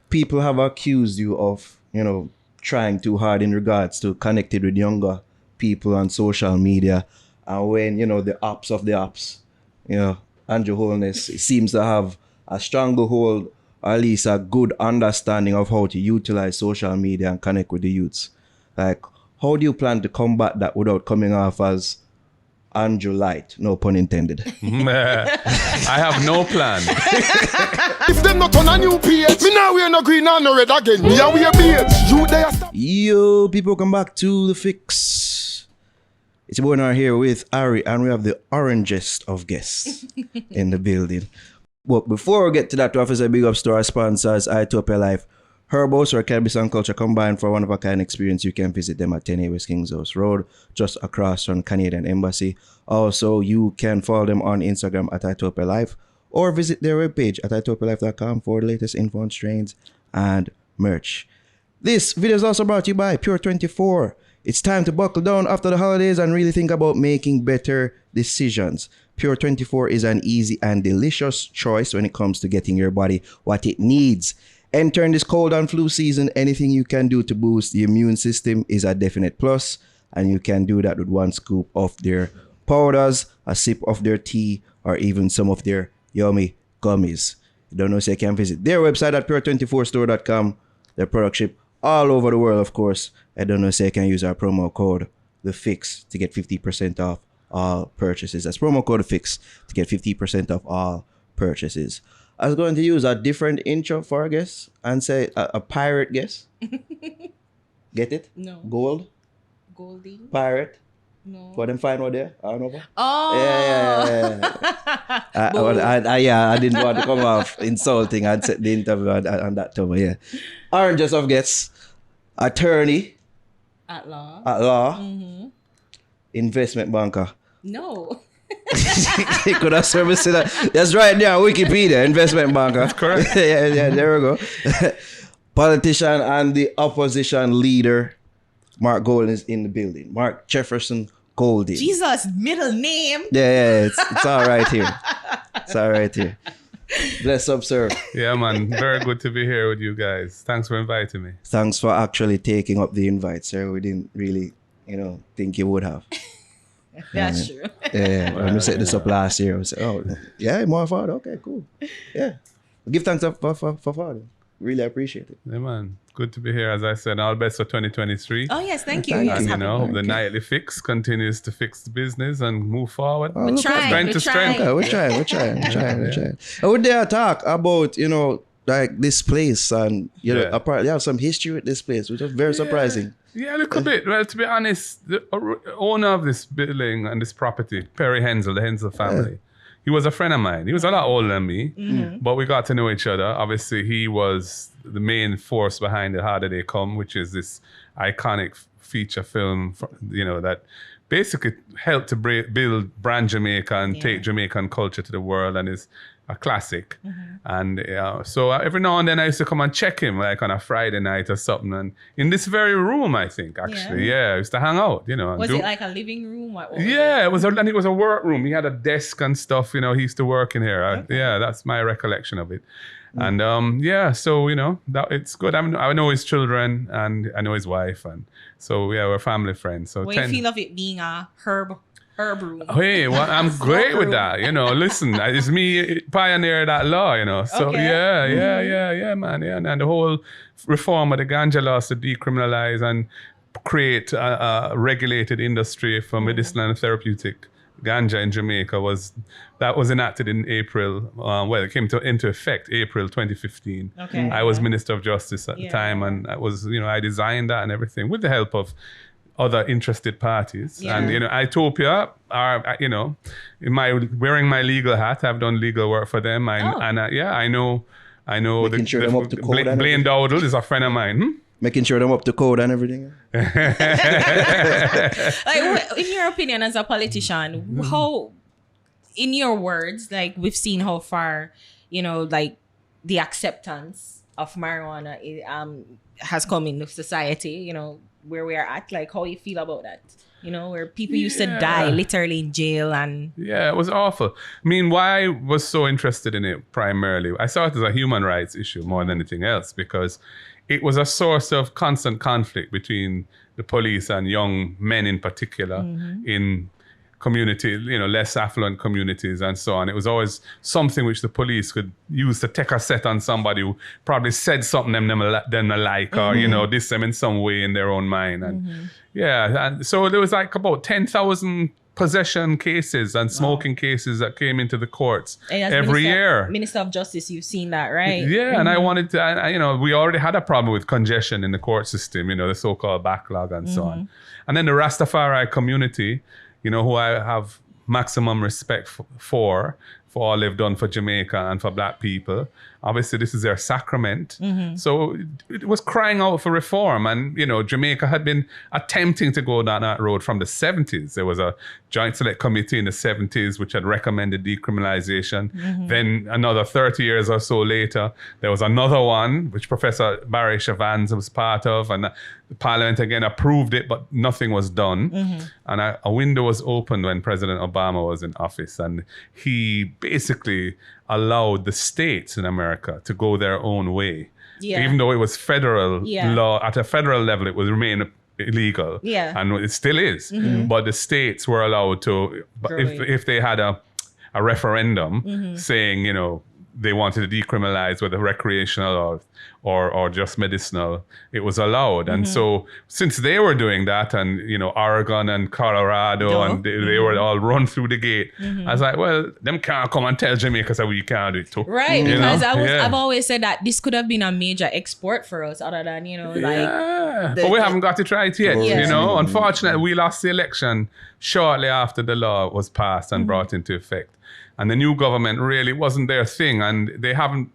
people have accused you of, trying too hard in regards to connected with younger people on social media. And when, the ops of the ops, Andrew Holness seems to have a stronger hold, or at least a good understanding of how to utilize social media and connect with the youths. Like, how do you plan to combat that without coming off as Andrew Light? No pun intended. I have no plan. If them not on a new page, me now wear no green and no red again. Me a wear beige. You there stop. Yo, people, welcome back to The Fix. It's your boy Nar here with Ari, and we have the orangest of guests in the building. But before we get to that, we have to say big ups to our sponsors, iTopia Life, Herbos, or cannabis and culture combined for one-of-a-kind experience. You can visit them at 10A West Kings House Road, just across from Canadian Embassy. Also, you can follow them on Instagram at iTopia Life, or visit their webpage at itopialife.com for the latest info on strains and merch. This video is also brought to you by Pure 24. It's time to buckle down after the holidays and really think about making better decisions. Pure 24 is an easy and delicious choice when it comes to getting your body what it needs. Entering this cold and flu season, anything you can do to boost the immune system is a definite plus, and you can do that with one scoop of their powders, a sip of their tea, or even some of their yummy gummies. You don't know, so you can visit their website at pure24store.com. Their product ship all over the world, of course. I don't know, so you can use our promo code TheFix to get 50% off all purchases. That's promo code TheFix to get 50% off all purchases. I was going to use a different intro for a guess and say a pirate guess. Get it? No. Gold? Goldie? Pirate? No. For them fine what there? I don't know. Oh. Yeah. I didn't want to come off insulting and set the interview on that tone. Yeah. Orangest of guests. Attorney. At law. Mm-hmm. Investment banker. No. He could have serviced that. That's right there on Wikipedia. Investment banker. That's correct. yeah, there we go. Politician and the opposition leader. Mark Golden is in the building. Mark Jefferson Golden. Jesus, middle name. Yeah, it's all right here. It's all right here. Bless up, sir. Yeah, man. Very good to be here with you guys. Thanks for inviting me. Thanks for actually taking up the invite, sir. We didn't really, think you would have. That's true. Yeah, when we set this up last year, we said, oh, yeah, more father. Okay, cool. Yeah. Give thanks for father. Really appreciate it. Yeah, man. Good to be here. As I said, all best for 2023. Oh, yes, thank you. Thank Yes, you. And, happy hope the nightly fix continues to fix the business and move forward. Oh, We're look at trying. Strength We're to strength. trying. We're trying. And we dare talk about, like this place and, apparently you have some history with this place, which is very surprising. Yeah, a little bit. Well, to be honest, the owner of this building and this property, Perry Hensel, the Hensel family, he was a friend of mine. He was a lot older than me, but we got to know each other. Obviously, he was the main force behind the Harder They Come, which is this iconic feature film, that basically helped to build brand Jamaica and take Jamaican culture to the world, and is a classic. And so every now and then I used to come and check him, like on a Friday night or something, and in this very room, I think, actually. I used to hang out, and Was it like a living room? What was yeah, it was a work room. He had a desk and stuff, he used to work in here. Okay. That's my recollection of it. And so that it's good. I know his children and I know his wife, and so we're family friends. So What do you feel of it being a herb room? Hey, well, I'm great with that. Listen, it's me pioneer that law, So Okay. yeah, man. Yeah, and the whole reform of the ganja laws to decriminalize and create a regulated industry for medicinal and therapeutic ganja in Jamaica was enacted in April. It came into effect April 2015. Okay. I was Minister of Justice at the time, and I was, I designed that and everything with the help of other interested parties. Yeah. And, Itopia are, in wearing my legal hat, I've done legal work for them. I know Making sure them up to code and Blaine Dowdle is a friend of mine. Making sure them up to code and everything. Like, in your opinion, as a politician, how, in your words, like we've seen how far, like the acceptance of marijuana has come in society, where we are at, like how you feel about that? you know, where people used to die literally in jail and... Yeah, it was awful. I mean, why I was so interested in it primarily, I saw it as a human rights issue more than anything else, because it was a source of constant conflict between the police and young men in particular in community, you know, less affluent communities and so on. It was always something which the police could use to take a set on somebody who probably said something them like, or, you know, diss them in some way in their own mind. And and so there was like about 10,000 possession cases and smoking cases that came into the courts every year. Minister of Justice, you've seen that, right? Yeah, and I wanted to, you know, we already had a problem with congestion in the court system, you know, the so-called backlog and so on. And then the Rastafari community, you know, who I have maximum respect for all they've done for Jamaica and for black people. Obviously, this is their sacrament. So it was crying out for reform. And, you know, Jamaica had been attempting to go down that road from the 70s. There was a joint select committee in the 70s which had recommended decriminalization. Then another 30 years or so later, there was another one which Professor Barry Chavans was part of. And the Parliament again approved it, but nothing was done. And a window was opened when President Obama was in office. And he basically allowed the states in America to go their own way. Even though it was federal law, at a federal level, it would remain illegal. And it still is. But the states were allowed to, if they had a referendum saying, you know, they wanted to decriminalize whether recreational or just medicinal, it was allowed. And so since they were doing that, and, you know, Oregon and Colorado, and they were all run through the gate, I was like, well, them can't come and tell Jamaica that we can't do it too. Right, because I've always said that this could have been a major export for us, other than, you know, like... but we haven't got it right yet, you know. Unfortunately, we lost the election shortly after the law was passed and brought into effect. And the new government really wasn't their thing, and they haven't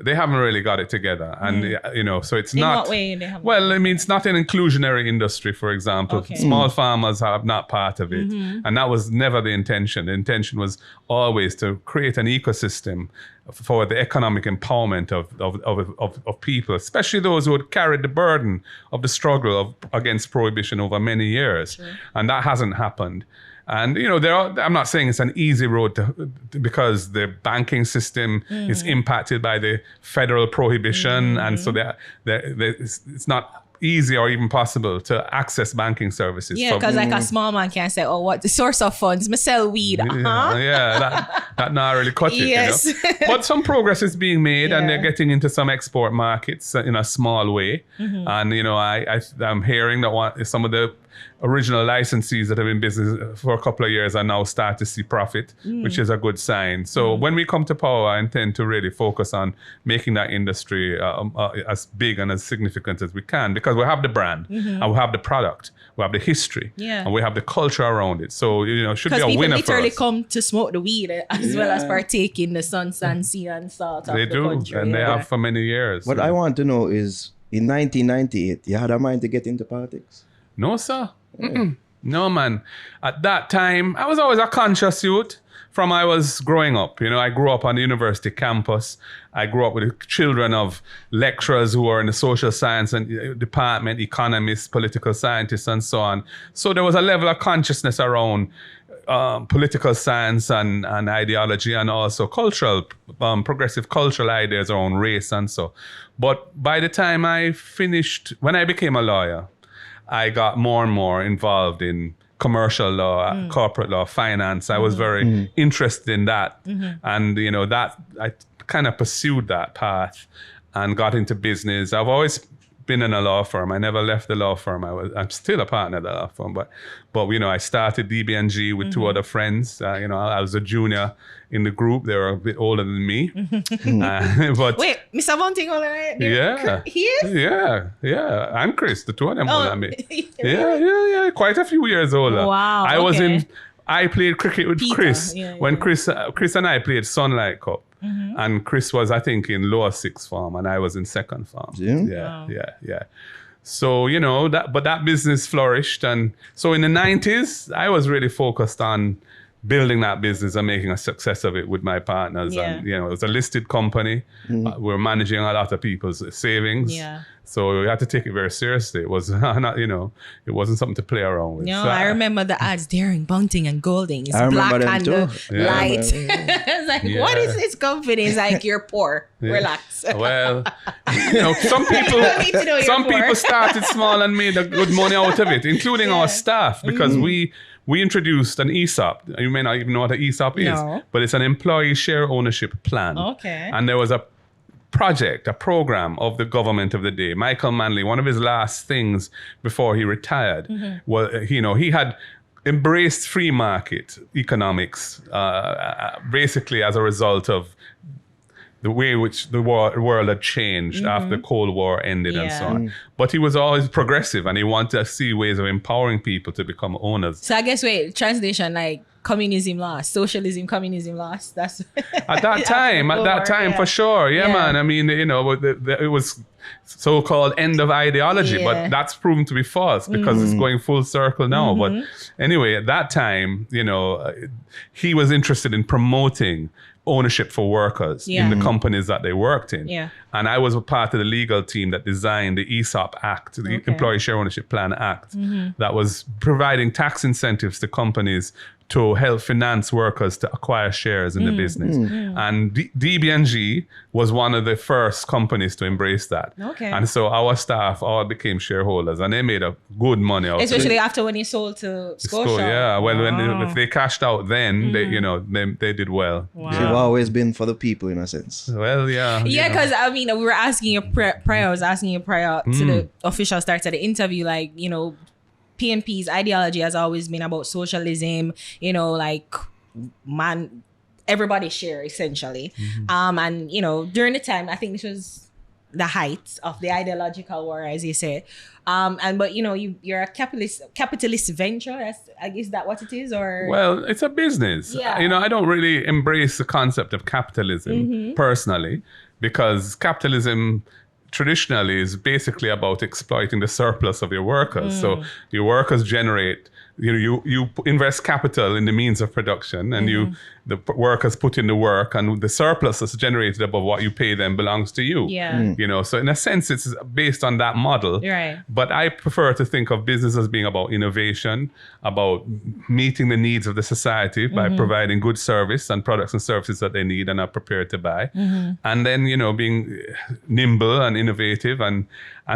really got it together. And, you know, so it's not... In what way they haven't? Well, I mean, it's not an inclusionary industry, for example. Small farmers are not part of it. And that was never the intention. The intention was always to create an ecosystem for the economic empowerment of people, especially those who had carried the burden of the struggle against prohibition over many years. And that hasn't happened. And, you know, I'm not saying it's an easy road because the banking system is impacted by the federal prohibition. And so it's not easy or even possible to access banking services. Yeah, because like a small man can say, oh, what the source of funds? Me sell weed. That not really cut it. Yes. You know? But some progress is being made, and they're getting into some export markets in a small way. And, you know, I'm hearing that some of the original licensees that have been in business for a couple of years are now start to see profit, which is a good sign. So when we come to power, I intend to really focus on making that industry as big and as significant as we can, because we have the brand, and we have the product, we have the history, and we have the culture around it. So, you know, it should be a winner for us. Because people literally come to smoke the weed as well as partake in the sun, sea, and salt of the country. They do, and they have for many years. What I want to know is, in 1998, you had a mind to get into politics? No, sir. No, man. At that time, I was always a conscious youth from I was growing up. You know, I grew up on the university campus. I grew up with the children of lecturers who were in the social science and department, economists, political scientists, and so on. So there was a level of consciousness around political science and ideology, and also cultural, progressive cultural ideas around race and so. But by the time when I became a lawyer, I got more and more involved in commercial law, corporate law, finance. I was very interested in that. And, you know, that I kind of pursued that path and got into business. I've always been in a law firm. I never left the law firm. I'm still a partner at the law firm, but you know, I started DB&G with two other friends. You know, I was a junior in the group. They were a bit older than me. But wait, Mr. Bunting older than you? Yeah. He is? Yeah. And Chris, the two of them older than me. Yeah. Quite a few years older. Wow. I played cricket with Peter. Chris when Chris and I played Sunlight Cup. And Chris was, I think, in lower sixth form, and I was in second form. Yeah. So, you know, that business flourished. And so in the 90s, I was really focused on building that business and making a success of it with my partners. Yeah. And, it was a listed company. We're managing a lot of people's savings. Yeah. So we had to take it very seriously. It was not, it wasn't something to play around with. No, So I remember the ads, Daring, Bunting, and Golding. It's I remember black them and too. light. It's like, Yeah. what is this company? It's like, you're poor. Relax. Well, some people need to know you're some poor. people started small and made a good money out of it, including our staff, because we introduced an ESOP. You may not even know what an ESOP is, No. but it's an employee share ownership plan. Okay. And there was a program of the government of the day. Michael Manley, one of his last things before he retired, was, he had embraced free market economics, basically as a result of the way which the world had changed after the Cold War ended and so Yeah. on. But he was always progressive, and he wanted to see ways of empowering people to become owners. So I guess, translation, like, communism lost, socialism, communism lost. That's At that time, for sure. Yeah, Yeah. man. I mean, it was so-called end of ideology, Yeah. but that's proven to be false because it's going full circle now. But anyway, at that time, he was interested in promoting ownership for workers Yeah. in the companies that they worked in. Yeah. And I was a part of the legal team that designed the ESOP Act, the Okay. Employee Share Ownership Plan Act, that was providing tax incentives to companies to help finance workers to acquire shares in the business. And DBNG was one of the first companies to embrace that. Okay. And so our staff all became shareholders, and they made a good money out of it. especially after when you sold to Scotia. So, yeah, well, Wow. if they cashed out then, they did well. Wow. So you've always been for the people in a sense. Well, yeah. Yeah, because I mean, we were asking you prior. I was asking you prior to the official start of the interview, like, PNP's ideology has always been about socialism. Like, everybody share essentially. And during the time, I think this was the height of the ideological war, as you say. But you're a capitalist venture. Is that what it is, or? Well, it's a business. Yeah. I don't really embrace the concept of capitalism personally, because capitalism traditionally is basically about exploiting the surplus of your workers. So your workers generate, you invest capital in the means of production, and the workers put in the work, and the surplus that's generated above what you pay them belongs to you. Yeah. So in a sense, it's based on that model. Right. But I prefer to think of business as being about innovation, about meeting the needs of the society by providing good service and products and services that they need and are prepared to buy. And then, being nimble and innovative and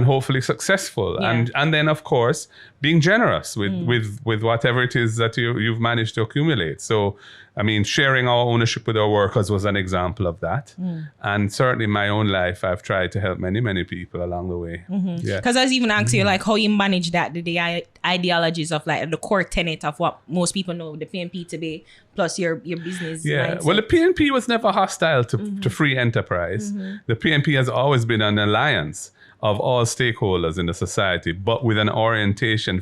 hopefully successful. Yeah. And then, of course, being generous with whatever it is that you've managed to accumulate. So, I mean, sharing our ownership with our workers was an example of that. And certainly in my own life, I've tried to help many, many people along the way. Yeah. Because I was even asking you, like, how you manage that, the ideologies of, like, the core tenet of what most people know the PNP to be, plus your business. Yeah, mindset. well, the PNP was never hostile to free enterprise. The PNP has always been an alliance of all stakeholders in the society, but with an orientation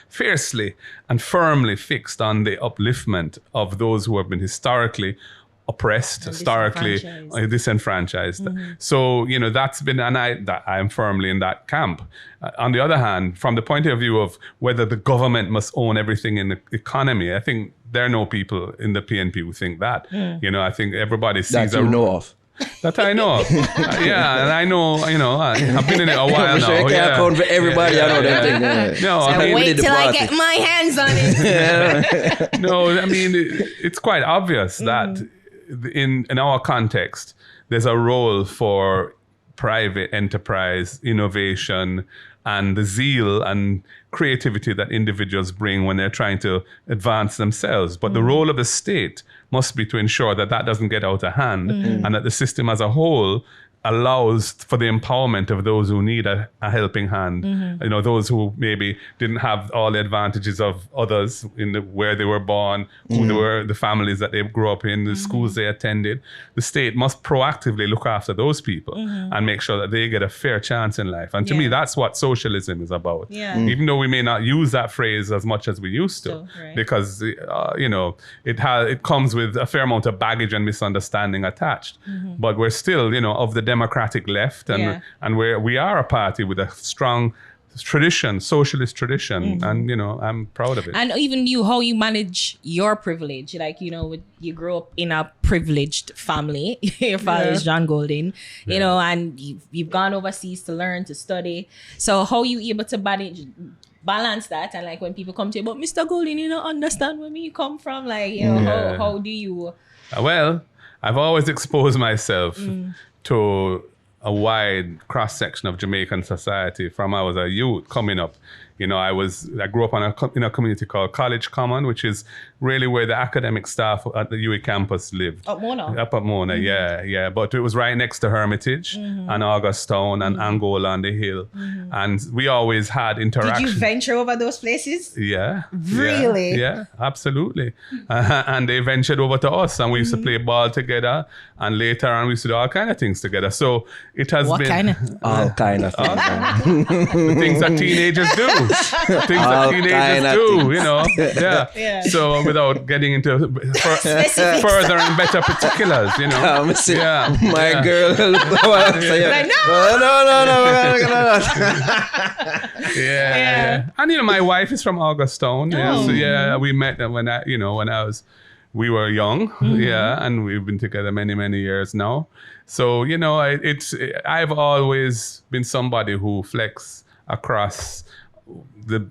fiercely and firmly fixed on the upliftment of those who have been historically oppressed, And historically disenfranchised. So, that's been, and I'm firmly in that camp. On the other hand, from the point of view of whether the government must own everything in the economy, I think there are no people in the PNP who think that. I think everybody sees That you know of. That I know of. Yeah, and I know, I've been in it a while I'm now. sure you can't account for everybody. I know Yeah. that thing. No, So I mean, wait the till I party. get my hands on it. no, I mean, it's quite obvious that in our context, there's a role for private enterprise, innovation, and the zeal and creativity that individuals bring when they're trying to advance themselves. But the role of the state must be to ensure that doesn't get out of hand and that the system as a whole allows for the empowerment of those who need a helping hand. Those who maybe didn't have all the advantages of others in where they were born, who they were, the families that they grew up in, the schools they attended. The state must proactively look after those people and make sure that they get a fair chance in life. And to me, that's what socialism is about. Yeah. Even though we may not use that phrase as much as we used to, So, right. because it comes with a fair amount of baggage and misunderstanding attached. But we're still, of the democratic left, and Yeah. and we are a party with a strong tradition, socialist tradition, and I'm proud of it. And even you, how you manage your privilege, like you grew up in a privileged family. Your father is John Golding, you know, and you've gone overseas to learn, to study. So how you able to balance that? And like when people come to you, but Mr. Golding, you don't understand where me come from. Like how do you? Well, I've always exposed myself to a wide cross-section of Jamaican society from I was a youth coming up. I grew up in a community called College Common, which is really where the academic staff at the UWI campus lived. Up Mona. Up at Mona, yeah. But it was right next to Hermitage and Augustown and Angola on the Hill. And we always had interaction. Did you venture over those places? Yeah. Really? Yeah, absolutely. And they ventured over to us, and we used to play ball together. And later on, we used to do all kind of things together. So it has What been... kind of? All kind of things. The things that teenagers do. Things that teenagers do, Yeah. So without getting into further and better particulars, My girl. Like, No. Yeah. And my wife is from Augustown. Yeah. So we met when we were young. Yeah. And we've been together many, many years now. So, I've always been somebody who flex across the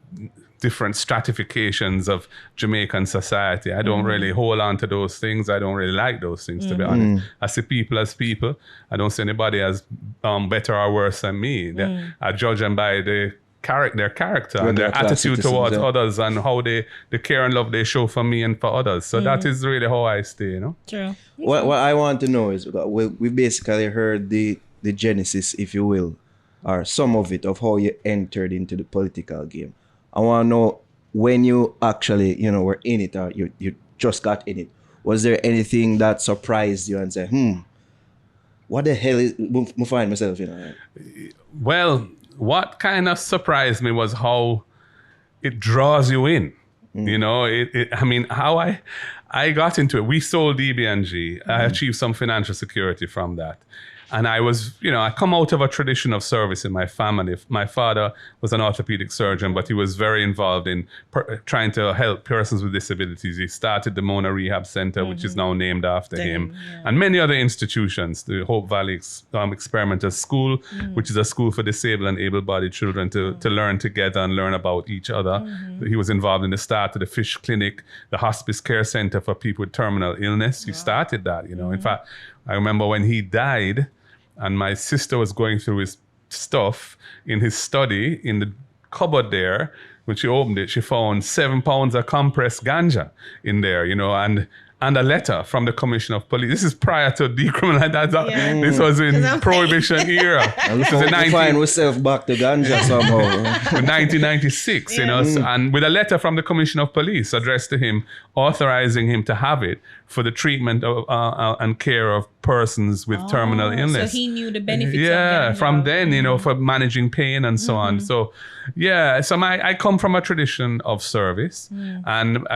different stratifications of Jamaican society. I don't really hold on to those things. I don't really like those things, to be honest. I see people as people. I don't see anybody as better or worse than me. I judge them by their character and their attitude towards others and how the care and love they show for me and for others. So that is really how I stay, True. What I want to know is, we basically heard the genesis, if you will, or some of it, of how you entered into the political game. I want to know when you actually, were in it, or you just got in it. Was there anything that surprised you and said, what the hell is, I find myself, Well, what kind of surprised me was how it draws you in. How I got into it. We sold DB&G. I achieved some financial security from that. And I was, I come out of a tradition of service in my family. My father was an orthopedic surgeon, but he was very involved in trying to help persons with disabilities. He started the Mona Rehab Center, which is now named after him, and many other institutions. The Hope Valley Experimental School, which is a school for disabled and able-bodied children to learn together and learn about each other. He was involved in the start of the Fish Clinic, the Hospice Care Center for people with terminal illness. He started that, In fact, I remember when he died, and my sister was going through his stuff in his study, in the cupboard there. When she opened it, she found 7 pounds of compressed ganja in there, and a letter from the Commissioner of Police. This is prior to decriminalization. This was in Prohibition era. We find ourselves back to ganja somehow. 1996, and with a letter from the Commissioner of Police addressed to him, authorizing him to have it for the treatment of and care of persons with terminal illness. So he knew the benefits of ganja. From then, for managing pain and so on. So, so I come from a tradition of service. And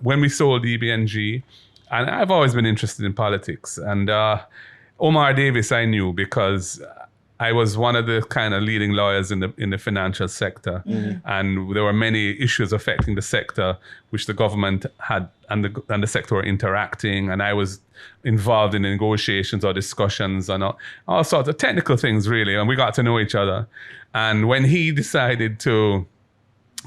when we sold DB&G, and I've always been interested in politics. And Omar Davis I knew because I was one of the kind of leading lawyers in the financial sector, and there were many issues affecting the sector, which the government had and the sector were interacting, and I was involved in negotiations or discussions and all sorts of technical things, really, and we got to know each other. And when he decided to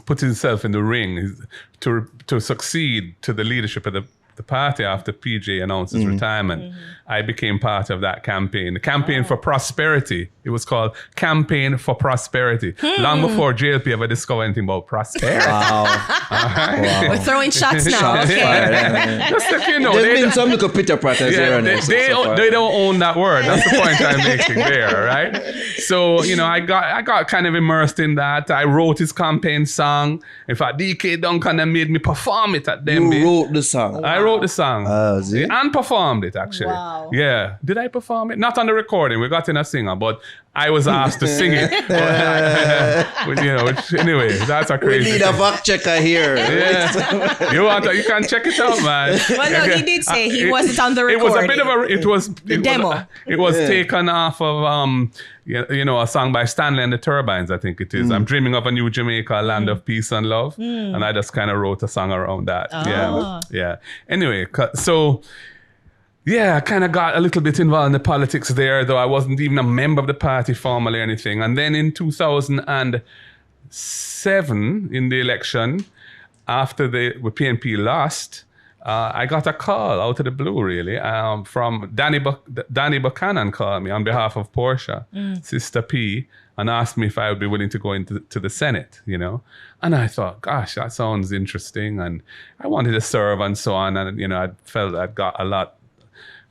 put himself in the ring to succeed to the leadership of the party after PJ announced his retirement, I became part of that campaign. The Campaign for Prosperity. It was called Campaign for Prosperity. Long before JLP ever discovered anything about prosperity. Wow. We're throwing shots now. Just like, There's been some little picture practice here and there. They don't own that word. That's the point I'm making there, right? So, I got kind of immersed in that. I wrote his campaign song. In fact, DK Duncan made me perform it at them. You wrote the song? I wrote the song See? and performed it, actually. Wow. Yeah. Did I perform it? Not on the recording. We got in a singer, but I was asked to sing it. Anyway, that's a We crazy need a fact checker here. Yeah. You can check it out, man. Well, no, he did say he wasn't on the It recording. was a bit of a demo. It was taken off of a song by Stanley and the Turbines, I think it is. I'm dreaming of a new Jamaica, a land of peace and love, and I just kind of wrote a song around that. Yeah. Anyway, so. Yeah, I kind of got a little bit involved in the politics there, though I wasn't even a member of the party formally or anything. And then in 2007, in the election, after the PNP lost, I got a call out of the blue, really, from Danny Buchanan called me on behalf of Portia, Sister P, and asked me if I would be willing to go into the Senate, And I thought, gosh, that sounds interesting. And I wanted to serve and so on. And, I felt I'd got a lot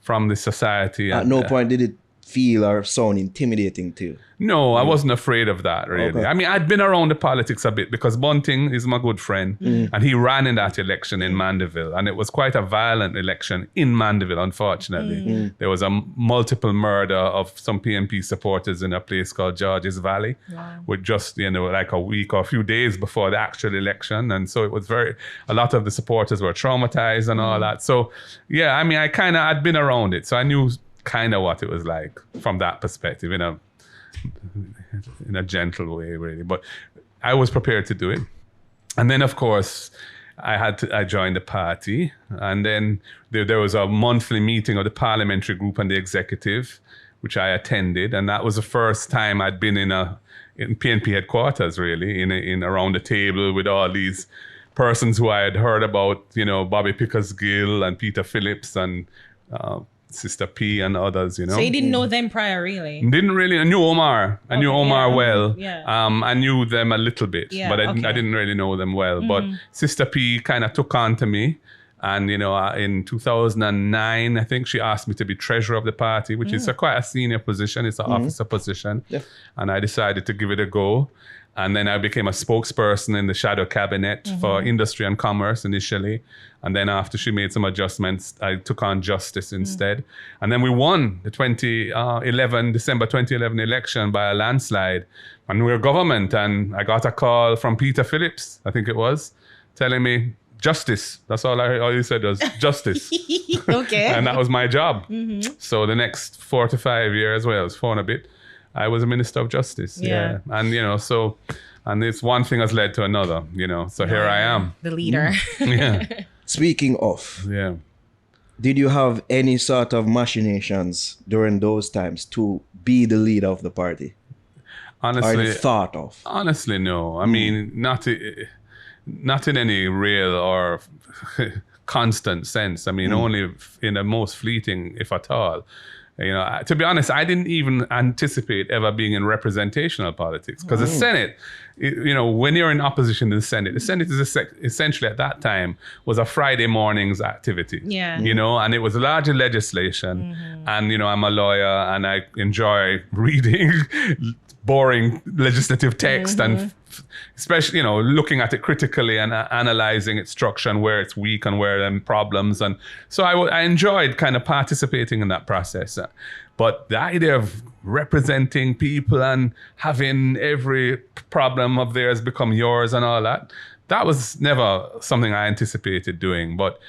from the society. At no point did it feel or sound intimidating to you? No, I wasn't afraid of that, really. Okay. I mean, I'd been around the politics a bit because Bunting is my good friend and he ran in that election in Mandeville, and it was quite a violent election in Mandeville, unfortunately. There was a multiple murder of some PNP supporters in a place called Georges Valley, with just, like a week or a few days before the actual election. And so it was a lot of the supporters were traumatized and all that. So, yeah, I mean, I'd been around it, so I knew kind of what it was like from that perspective, in a gentle way, really. But I was prepared to do it. And then, of course, I joined the party. And then there was a monthly meeting of the parliamentary group and the executive, which I attended. And that was the first time I'd been in PNP headquarters, really, in around the table with all these persons who I had heard about, Bobby Pickersgill and Peter Phillips and Sister P and others, So you didn't know them prior, really? Didn't really. I knew Omar. I knew Omar well. Yeah. I knew them a little bit, but I didn't really know them well. But Sister P kind of took on to me. And, in 2009, I think she asked me to be treasurer of the party, which is quite a senior position. It's an officer position. Yeah. And I decided to give it a go. And then I became a spokesperson in the shadow cabinet for industry and commerce initially. And then after she made some adjustments, I took on justice instead. And then we won the December 2011 election by a landslide. And we were government. And I got a call from Peter Phillips, I think it was, telling me, justice. That's all he said was justice. Okay. And that was my job. So the next 4 to 5 years, well, it was 4 and a bit, I was a minister of justice. Yeah. And, and it's one thing has led to another, So here I am. The leader. Yeah. Speaking of, Yeah. did you have any sort of machinations during those times to be the leader of the party? Honestly, or thought of? Honestly, no. I mean, not in any real or constant sense. I mean, only in the most fleeting, if at all. To be honest, I didn't even anticipate ever being in representational politics because the Senate, when you're in opposition to the Senate is essentially at that time was a Friday morning's activity. Yeah. And it was largely legislation. And, I'm a lawyer and I enjoy reading boring legislative text and especially, looking at it critically and analyzing its structure and where it's weak and where there are problems. And so I enjoyed kind of participating in that process. But the idea of representing people and having every problem of theirs become yours and all that was never something I anticipated doing. But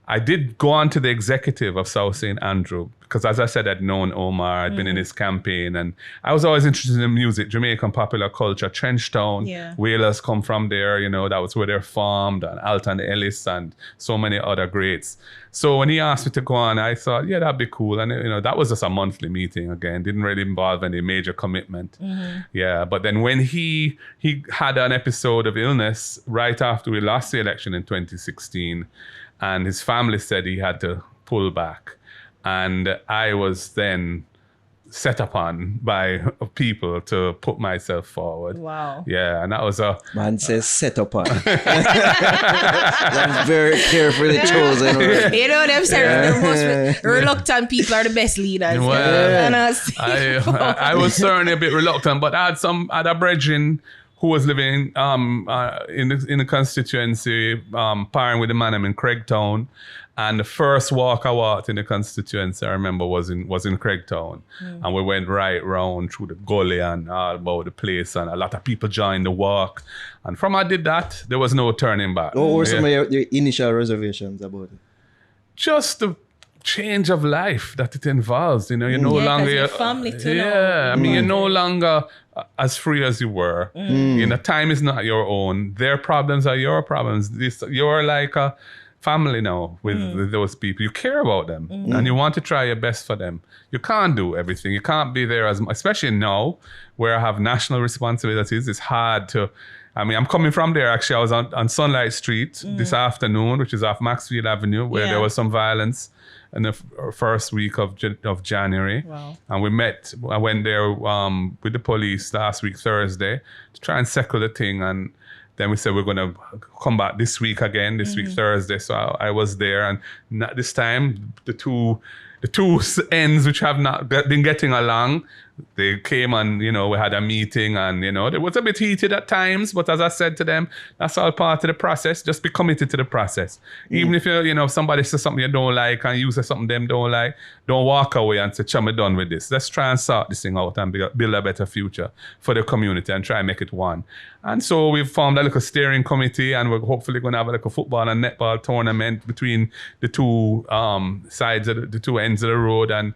I did go on to the executive of South St. Andrew because, as I said, I'd known Omar, I'd been in his campaign, and I was always interested in music, Jamaican popular culture, Trenchtown, Whalers come from there, that was where they're formed, and Alton Ellis and so many other greats. So when he asked me to go on, I thought, yeah, that'd be cool. And, that was just a monthly meeting again, didn't really involve any major commitment. Yeah, but then when he had an episode of illness right after we lost the election in 2016, and his family said he had to pull back. And I was then set upon by people to put myself forward. Wow. Yeah, and that was a... Man says set upon. That's very carefully chosen. Right? Them say the most reluctant people are the best leaders. Well, I was certainly a bit reluctant, but I had a brethren who was living in the constituency, pairing with the man in Craigtown. And the first walk I walked in the constituency, I remember, was in Craigtown. And we went right round through the gully and all about the place. And a lot of people joined the walk. And from I did that, there was no turning back. What were some of your initial reservations about it? Just the change of life that it involves. You know, you're no longer... your family too. I mean, you're no longer as free as you were. You know, time is not your own. Their problems are your problems. You're like a family now with those people. You care about them and you want to try your best for them. You can't do everything. You can't be there especially now where I have national responsibilities. It's hard to... I mean, I'm coming from there. Actually, I was on Sunlight Street this afternoon, which is off Maxfield Avenue, where there was some violence in the first week of January. Wow. And I went there with the police last week, Thursday, to try and settle the thing. And then we said we're going to come back this week again, this week, Thursday. So I was there. And this time, the two ends which have not been getting along, they came and, you know, we had a meeting and, you know, it was a bit heated at times. But as I said to them, that's all part of the process. Just be committed to the process. Even if, if somebody says something you don't like and you say something them don't like, don't walk away and say, chum, we're done with this. Let's try and sort this thing out and build a better future for the community and try and make it one. And so we've formed a little steering committee and we're hopefully going to have a little football and netball tournament between the two sides of the two ends of the road and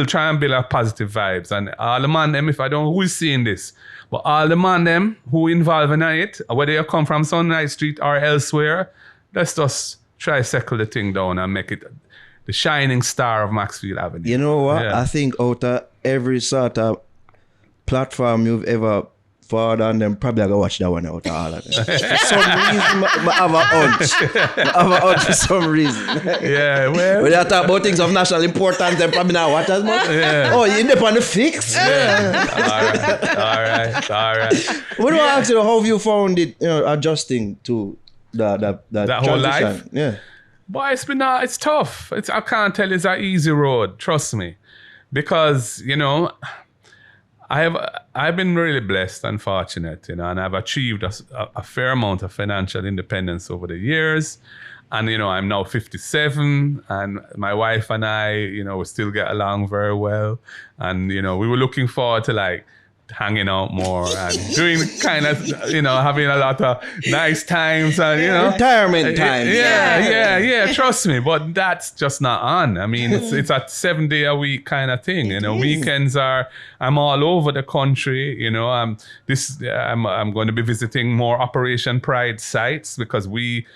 try and build a positive vibes. And all the man them, if I don't know who's seeing this, but all the man them who involved in it, whether you come from Sunlight Street or elsewhere, let's just try to settle the thing down and make it the shining star of Maxfield Avenue. You know what? Yeah. I think out of every sort of platform you've ever fought on, them probably I go watch that one out of all of them. For some reason, I have a hunch. For some reason. Yeah, well. When you talk about things of national importance, then probably not watch as much. Yeah. Oh, you end up on the fix? Yeah. All right. What do I ask you, how have you found it, adjusting to that whole transition? life? Yeah. But it's tough. I can't tell you it's an easy road, trust me. Because, I've been really blessed and fortunate, and I've achieved a fair amount of financial independence over the years. And, I'm now 57 and my wife and I, we still get along very well. And, we were looking forward to hanging out more and doing kind of, having a lot of nice times and, retirement time. Yeah, trust me. But that's just not on. I mean, it's a 7 day a week kind of thing. Weekends I'm all over the country. I'm going to be visiting more Operation Pride sites because we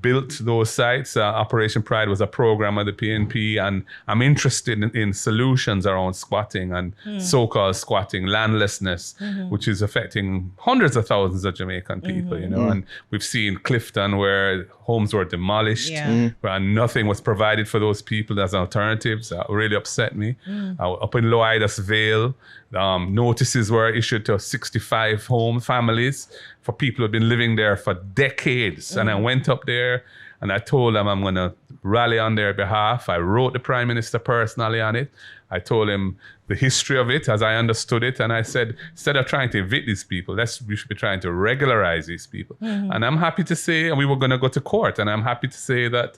built those sites. Operation Pride was a program of the PNP, and I'm interested in solutions around squatting and so-called squatting, landlessness, which is affecting hundreds of thousands of Jamaican people, and we've seen Clifton where homes were demolished and nothing was provided for those people as alternatives. That really upset me. Up in Loidas Vale, notices were issued to 65 families for people who had been living there for decades. And I went up there and I told them I'm going to rally on their behalf. I wrote the Prime Minister personally on it. I told him the history of it as I understood it. And I said, instead of trying to evict these people, we should be trying to regularize these people. And I'm happy to say, and we were going to go to court, and I'm happy to say that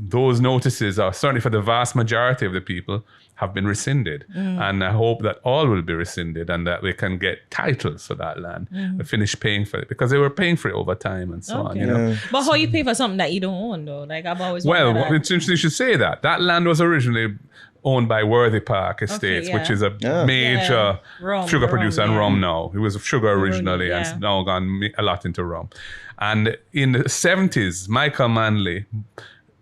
those notices are certainly for the vast majority of the people have been rescinded. And I hope that all will be rescinded and that we can get titles for that land and finish paying for it because they were paying for it over time and so on, But how you pay for something that you don't own though? I've always Well, wondered that. it's interesting you should say that. That land was originally owned by Worthy Park Estates, which is a major sugar producer in rum now. It was sugar originally and it's now gone a lot into rum. And in the 70s, Michael Manley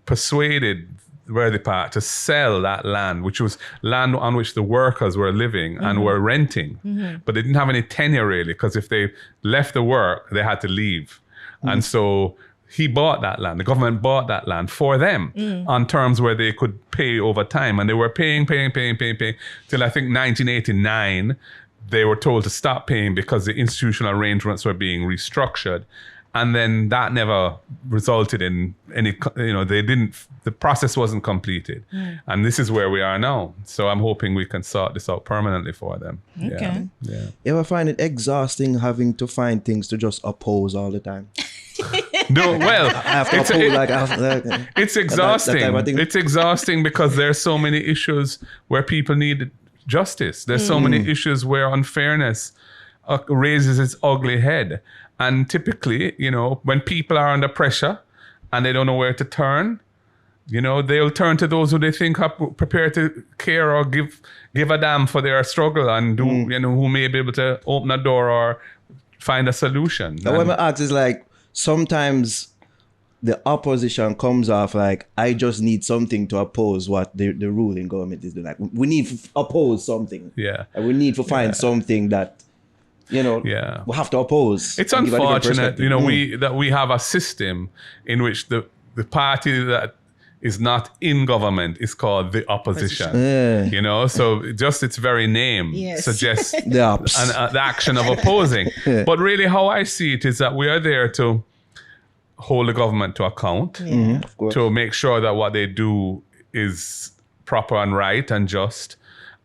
persuaded Worthy Park to sell that land, which was land on which the workers were living and were renting. But they didn't have any tenure really, because if they left the work, they had to leave. And so he bought that land. The government bought that land for them on terms where they could pay over time. And they were paying till I think 1989. They were told to stop paying because the institutional arrangements were being restructured. And then that never resulted in any, the process wasn't completed. And this is where we are now. So I'm hoping we can sort this out permanently for them. Okay. Yeah. You ever find it exhausting having to find things to just oppose all the time? No, well, I have to it's, oppose, it- like, I have, it's that exhausting. type of thing. It's exhausting because there's so many issues where people need justice. There's so many issues where unfairness raises its ugly head. And typically, when people are under pressure and they don't know where to turn, they'll turn to those who they think are prepared to care or give a damn for their struggle and who may be able to open a door or find a solution. And what I ask is like, sometimes the opposition comes off like, I just need something to oppose what the ruling government is doing. Like, we need to oppose something. Yeah. And we need to find something that, we have to oppose. It's and give a different unfortunate, perspective. we have a system in which the party that is not in government is called the opposition. So just its very name suggests The ops. the action of opposing. But really how I see it is that we are there to hold the government to account, Of course. to make sure that what they do is proper and right and just,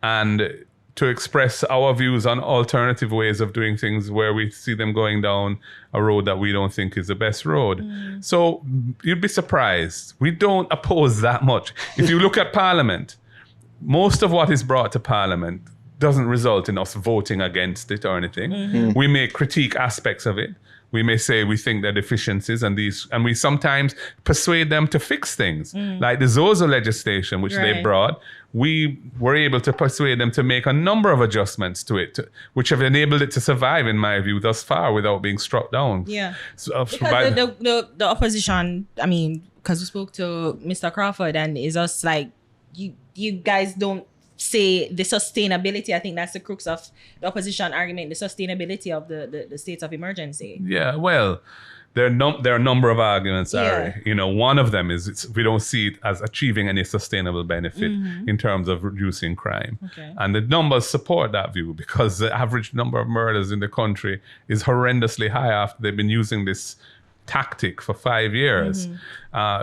and to express our views on alternative ways of doing things where we see them going down a road that we don't think is the best road. So you'd be surprised. We don't oppose that much. If you look at Parliament, most of what is brought to Parliament doesn't result in us voting against it or anything. We may critique aspects of it. We may say we think there are deficiencies and we sometimes persuade them to fix things. Like the Zozo legislation, which they brought, we were able to persuade them to make a number of adjustments to it, which have enabled it to survive, in my view, thus far without being struck down. Yeah. So, Because the opposition, I mean, because we spoke to Mr. Crawford and it's just like, you guys don't say the sustainability. I think that's the crux of the opposition argument, the sustainability of the states of emergency. Yeah, well, there are a number of arguments, Ari. One of them is we don't see it as achieving any sustainable benefit in terms of reducing crime. Okay. And the numbers support that view because the average number of murders in the country is horrendously high after they've been using this tactic for 5 years.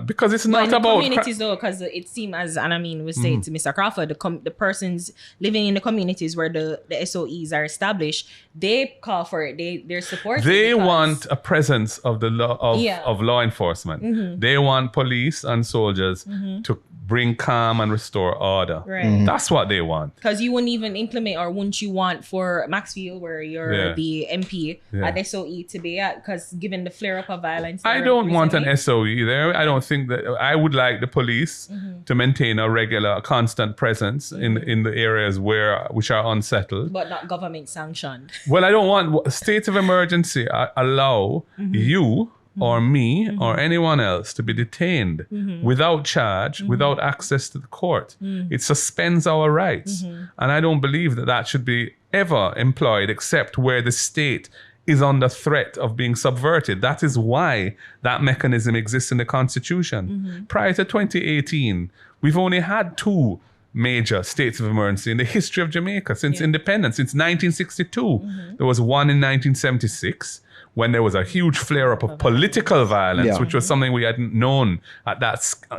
Because it's not But in the about communities though, because it seems as, and I mean, we say to Mr. Crawford, the persons living in the communities where the SOEs are established, they call for it. They're supportive. They because- want a presence of the law of law enforcement. They want police and soldiers to bring calm and restore order. Right. That's what they want. Because you wouldn't even implement, or wouldn't you want for Maxfield, where you're the MP at SOE to be at? Because given the flare up of violence, I there don't want an recently. SOE there. I don't think that. I would like the police to maintain a regular, constant presence in the areas which are unsettled. But not government sanctioned. Well, I don't want states of emergency allow you or me or anyone else to be detained without charge, without access to the court. It suspends our rights. And I don't believe that should be ever employed except where the state is under threat of being subverted. That is why that mechanism exists in the Constitution. Prior to 2018, we've only had 2 major states of emergency in the history of Jamaica since independence, since 1962. There was one in 1976 when there was a huge flare-up of political violence, which was something we hadn't known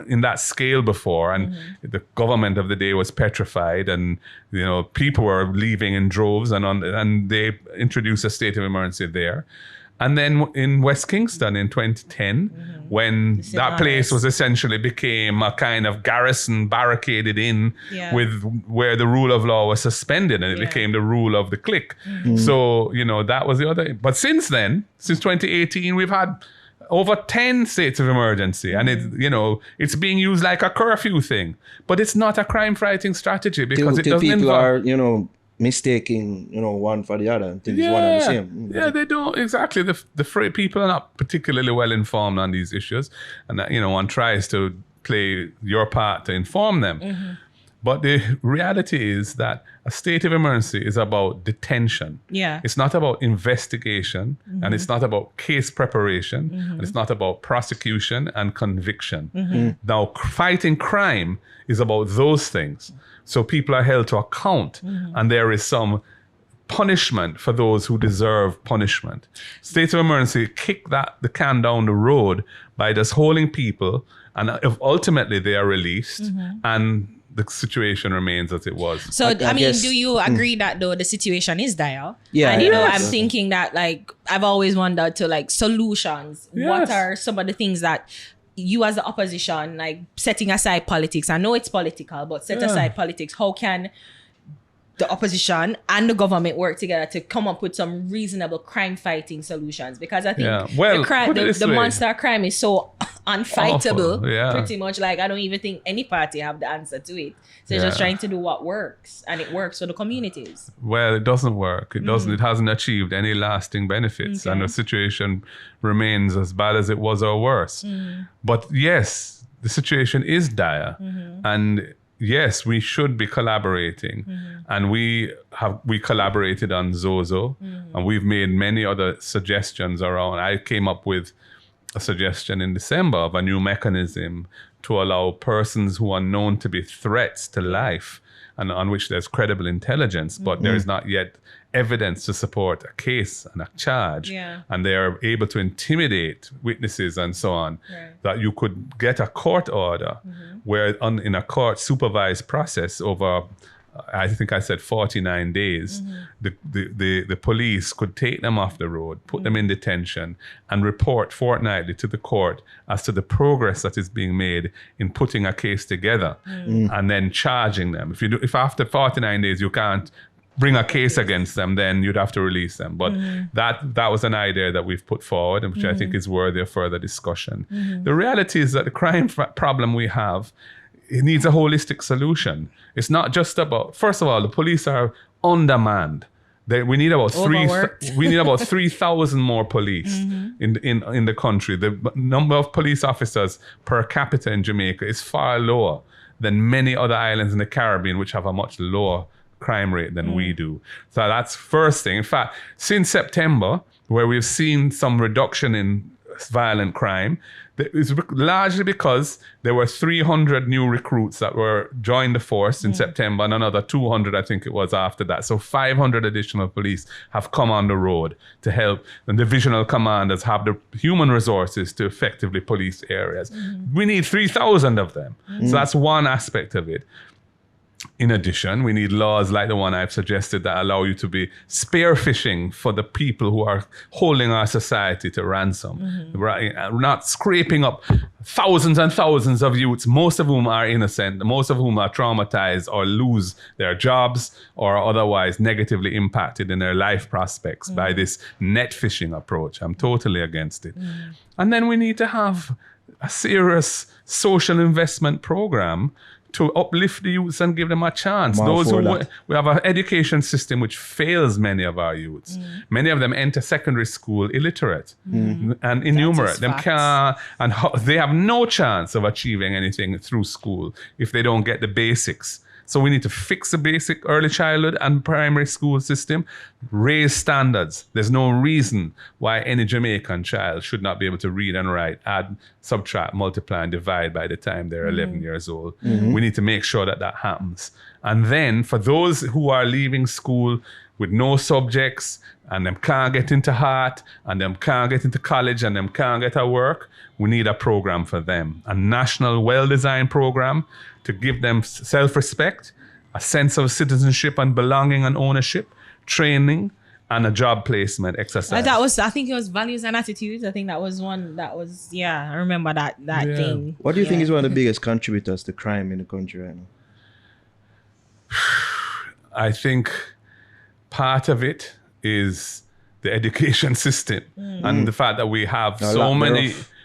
in that scale before. And the government of the day was petrified, and people were leaving in droves, and they introduced a state of emergency there. And then in West Kingston in 2010, when that place was essentially became a kind of garrison barricaded in with where the rule of law was suspended, and it became the rule of the clique. So, that was the other. But since then, since 2018, we've had over 10 states of emergency, and it's being used like a curfew thing. But it's not a crime fighting strategy because it doesn't people involve... are, mistaking, one for the other and think it's one and the same. Yeah, they don't. Exactly. The people are not particularly well informed on these issues. And, one tries to play your part to inform them. But the reality is that a state of emergency is about detention. Yeah. It's not about investigation, and it's not about case preparation, and it's not about prosecution and conviction. Now, fighting crime is about those things. So people are held to account, and there is some punishment for those who deserve punishment. States of emergency kick the can down the road by just holding people, and if ultimately they are released, and the situation remains as it was. So, I mean, guess- do you agree that though the situation is dire? Yeah, And, you know, yes. I'm thinking that, like, I've always wondered to, like, solutions. Yes. What are some of the things that you as the opposition, like, setting aside politics, I know it's political, but set aside politics, how can the opposition and the government work together to come up with some reasonable crime fighting solutions? Because I think Well, the, crime, put it this the way. monster crime is so unfightable. Awful, yeah. Pretty much, like, I don't even think any party have the answer to it. So they're just Yeah. trying to do what works, and it works for the communities. Well, it doesn't work. It doesn't. It hasn't achieved any lasting benefits, and the situation remains as bad as it was or worse. But yes, the situation is dire, and yes, we should be collaborating, and we collaborated on Zozo, and we've made many other suggestions around. I came up with a suggestion in December of a new mechanism to allow persons who are known to be threats to life and on which there's credible intelligence, but there is not yet evidence to support a case and a charge, Yeah. and they are able to intimidate witnesses and so on, Right. that you could get a court order where in a court supervised process over, I think I said 49 days, the police could take them off the road, put them in detention, and report fortnightly to the court as to the progress that is being made in putting a case together and then charging them. If after 49 days you can't bring a case against them, then you'd have to release them. But that was an idea that we've put forward, and which I think is worthy of further discussion. The reality is that the crime problem we have, it needs a holistic solution. It's not just about, first of all, the police are undermanned. We need about Overworked. 3,000 more police in the country. The number of police officers per capita in Jamaica is far lower than many other islands in the Caribbean, which have a much lower crime rate than we do. So that's first thing. In fact, since September, where we've seen some reduction in violent crime, it's largely because there were 300 new recruits that were joined the force in September, and another 200, I think it was, after that. So 500 additional police have come on the road to help. The divisional commanders have the human resources to effectively police areas. We need 3,000 of them. So that's one aspect of it. In addition, we need laws like the one I've suggested that allow you to be spearfishing for the people who are holding our society to ransom. Right? Not scraping up thousands and thousands of youths, most of whom are innocent, most of whom are traumatized or lose their jobs or are otherwise negatively impacted in their life prospects by this net fishing approach. I'm totally against it. And then we need to have a serious social investment program to uplift the youths and give them a chance. We have an education system which fails many of our youths. Many of them enter secondary school illiterate and innumerate. They have no chance of achieving anything through school if they don't get the basics. So we need to fix the basic early childhood and primary school system, raise standards. There's no reason why any Jamaican child should not be able to read and write, add, subtract, multiply, and divide by the time they're 11 years old. We need to make sure that that happens. And then for those who are leaving school with no subjects, and them can't get into art, and them can't get into college, and them can't get a work, we need a program for them, a national well-designed program to give them self-respect, a sense of citizenship and belonging and ownership, training, and a job placement exercise. I think it was values and attitudes. I think that was one that was, I remember that thing. What do you think is one of the biggest contributors to crime in the country right now? I think part of it is the education system and the fact that we have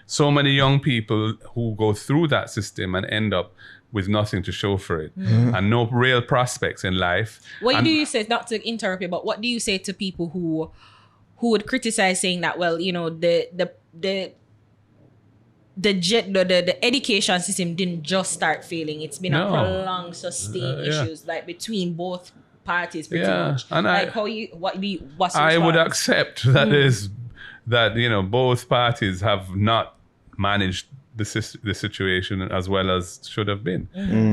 so many young people who go through that system and end up with nothing to show for it and no real prospects in life. What do you say, not to interrupt you, but what do you say to people who would criticize, saying that, well, you know, the education system didn't just start failing; it's been a prolonged, sustained issues like between both parties, pretty much. And like what's your I would response? accept that is that, you know, both parties have not managed the situation as well as should have been.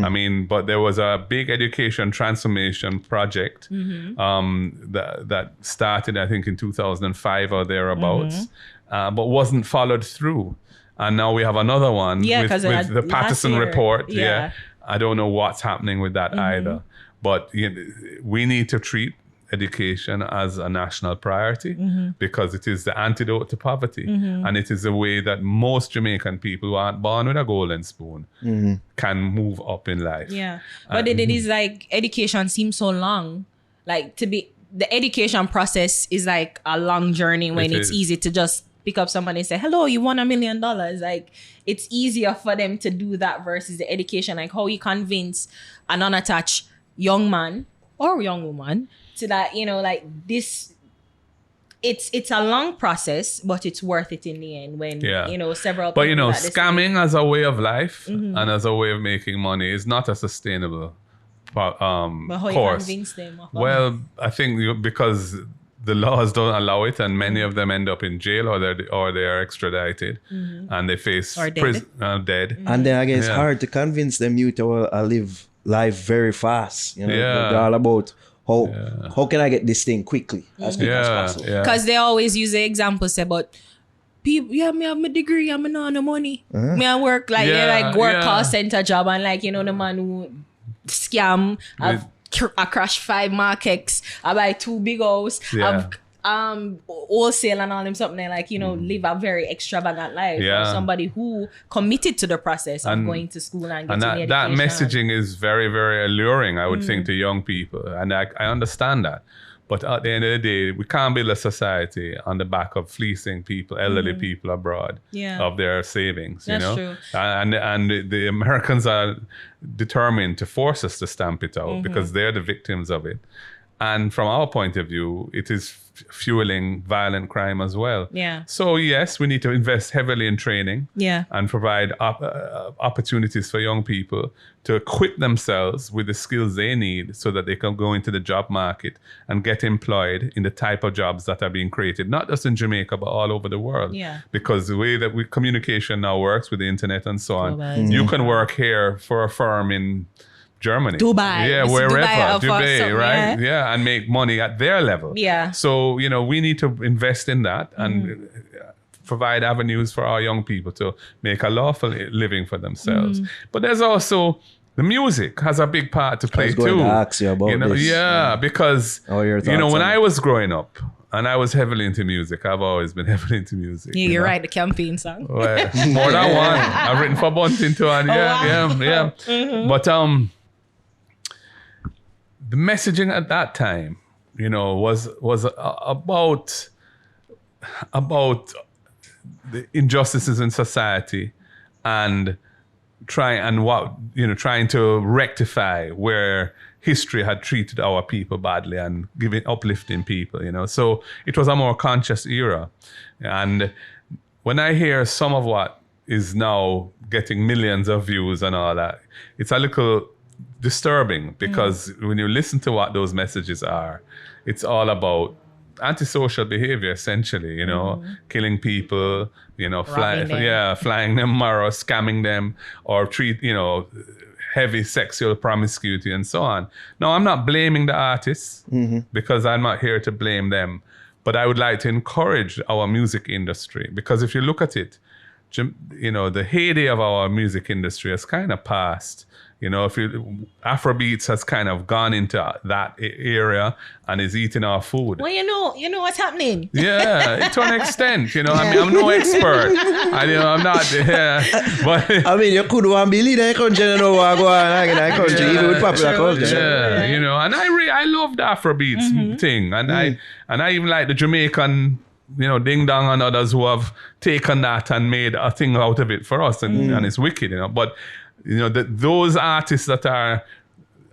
I mean, but there was a big education transformation project that started, I think, in 2005 or thereabouts, but wasn't followed through. And now we have another one with the Patterson report. I don't know what's happening with that either. But we need to treat education as a national priority because it is the antidote to poverty. And it is a way that most Jamaican people who aren't born with a golden spoon can move up in life. Yeah. But it is like education seems so long. Like the education process is like a long journey when it's easy to just pick up somebody and say, hello, you won $1 million. Like it's easier for them to do that versus the education. Like how you convince an unattached young man or young woman to that, like this, it's a long process, but it's worth it in the end when, several But, people scamming as a way of life and as a way of making money is not a sustainable but how course. you convince them of Well, I think because the laws don't allow it, and many of them end up in jail or they are extradited and they face dead. And then again, it's hard to convince them you to live life very fast. They're all about how can I get this thing quickly as quick as possible. Because they always use the example say about people, me have my degree, I'm not no money. Me I work call center job and the man who scam, I crash 5 markets, I buy 2 big house, I've wholesale and all them something like, live a very extravagant life. For somebody who committed to the process of going to school and getting education. That messaging is very, very alluring, I would think, to young people. And I understand that. But at the end of the day, we can't build a society on the back of fleecing people, elderly people abroad of their savings. That's true. And the Americans are determined to force us to stamp it out because they're the victims of it. And from our point of view, it is fueling violent crime as well. Yeah. So yes, we need to invest heavily in training. And provide opportunities for young people to equip themselves with the skills they need so that they can go into the job market and get employed in the type of jobs that are being created, not just in Jamaica, but all over the world. Because the way that communication now works with the internet and so on, you can work here for a firm in Germany, Dubai, Dubai, right? Yeah, and make money at their level. So we need to invest in that and provide avenues for our young people to make a lawful living for themselves. But there's also the music has a big part to play too. I was going to ask you about this. Because when I was growing up. And I was heavily into music. I've always been heavily into music. Yeah, you're right. The campaign song. Well, more than one. I've written for Bunting too. And But the messaging at that time, was about the injustices in society and trying to rectify where history had treated our people badly and uplifting people, So it was a more conscious era. And when I hear some of what is now getting millions of views and all that, it's a little disturbing because when you listen to what those messages are, it's all about antisocial behavior, essentially, killing people, flying them marrow, scamming them, or treat, heavy sexual promiscuity and so on. Now, I'm not blaming the artists because I'm not here to blame them, but I would like to encourage our music industry because if you look at it, the heyday of our music industry has kind of passed. Afrobeats has kind of gone into that area and is eating our food. Well, you know what's happening. Yeah, to an extent, I mean, I'm no expert. I'm not, but... I mean, you could want to be leader in the country and know what go on in the country, even with popular culture. And I love the Afrobeats thing. And I even like the Jamaican... Ding Dong and others who have taken that and made a thing out of it for us, and it's wicked, But those artists that are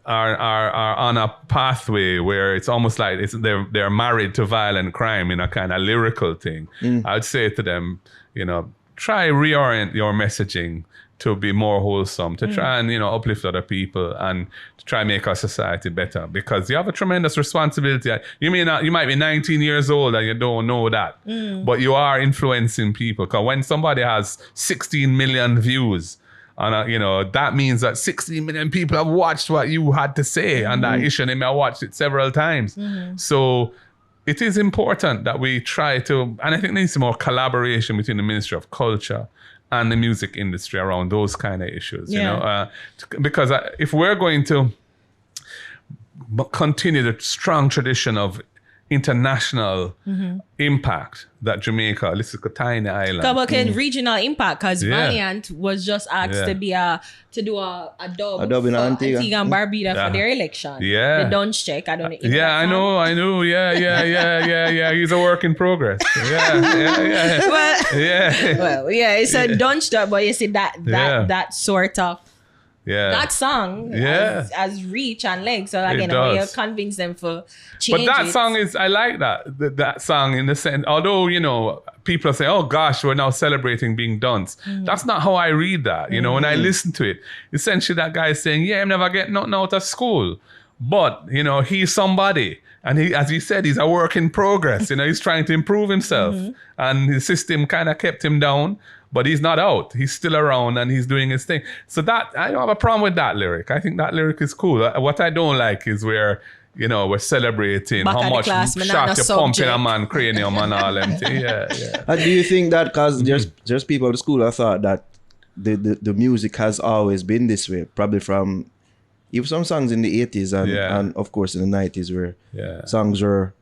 on a pathway where it's almost like they're married to violent crime in a kind of lyrical thing. I'd say to them, try reorient your messaging to be more wholesome, to try and uplift other people and to try and make our society better, because you have a tremendous responsibility. You might be 19 years old and you don't know that, but you are influencing people. Because when somebody has 16 million views, and that means that 16 million people have watched what you had to say on that issue, and they may have watched it several times. So it is important that we try to, and I think there needs some more collaboration between the Ministry of Culture and the music industry around those kind of issues, you know, because if we're going to continue the strong tradition of international impact that Jamaica, this is a tiny island. Regional impact, because Valiant was just asked to be to do a dub in for Antigua. Antigua and Barbuda for their election. Yeah. The Dunch check. I don't know. I know. Yeah. He's a work in progress. Yeah. Well, it's a Dunch dub, but you see that sort of that song has reach and legs. So again, you convince them for change. But that song I like that song in the sense, although, you know, people say, oh gosh, we're now celebrating being dunce. That's not how I read that. You know, when I listen to it, essentially that guy is saying, I'm never getting nothing out of school. But, you know, he's somebody. And he, as he said, he's a work in progress. You know, he's trying to improve himself. And the system kind of kept him down. But he's not out. He's still around and he's doing his thing. So that, I don't have a problem with that lyric. I think that lyric is cool. What I don't like is where, you know, we're celebrating how much shot you're pumping a man cranium and all them things. Do you think that because there's people at the school that thought that the music has always been this way, probably from even some songs in the 80s and of course in the 90s where songs were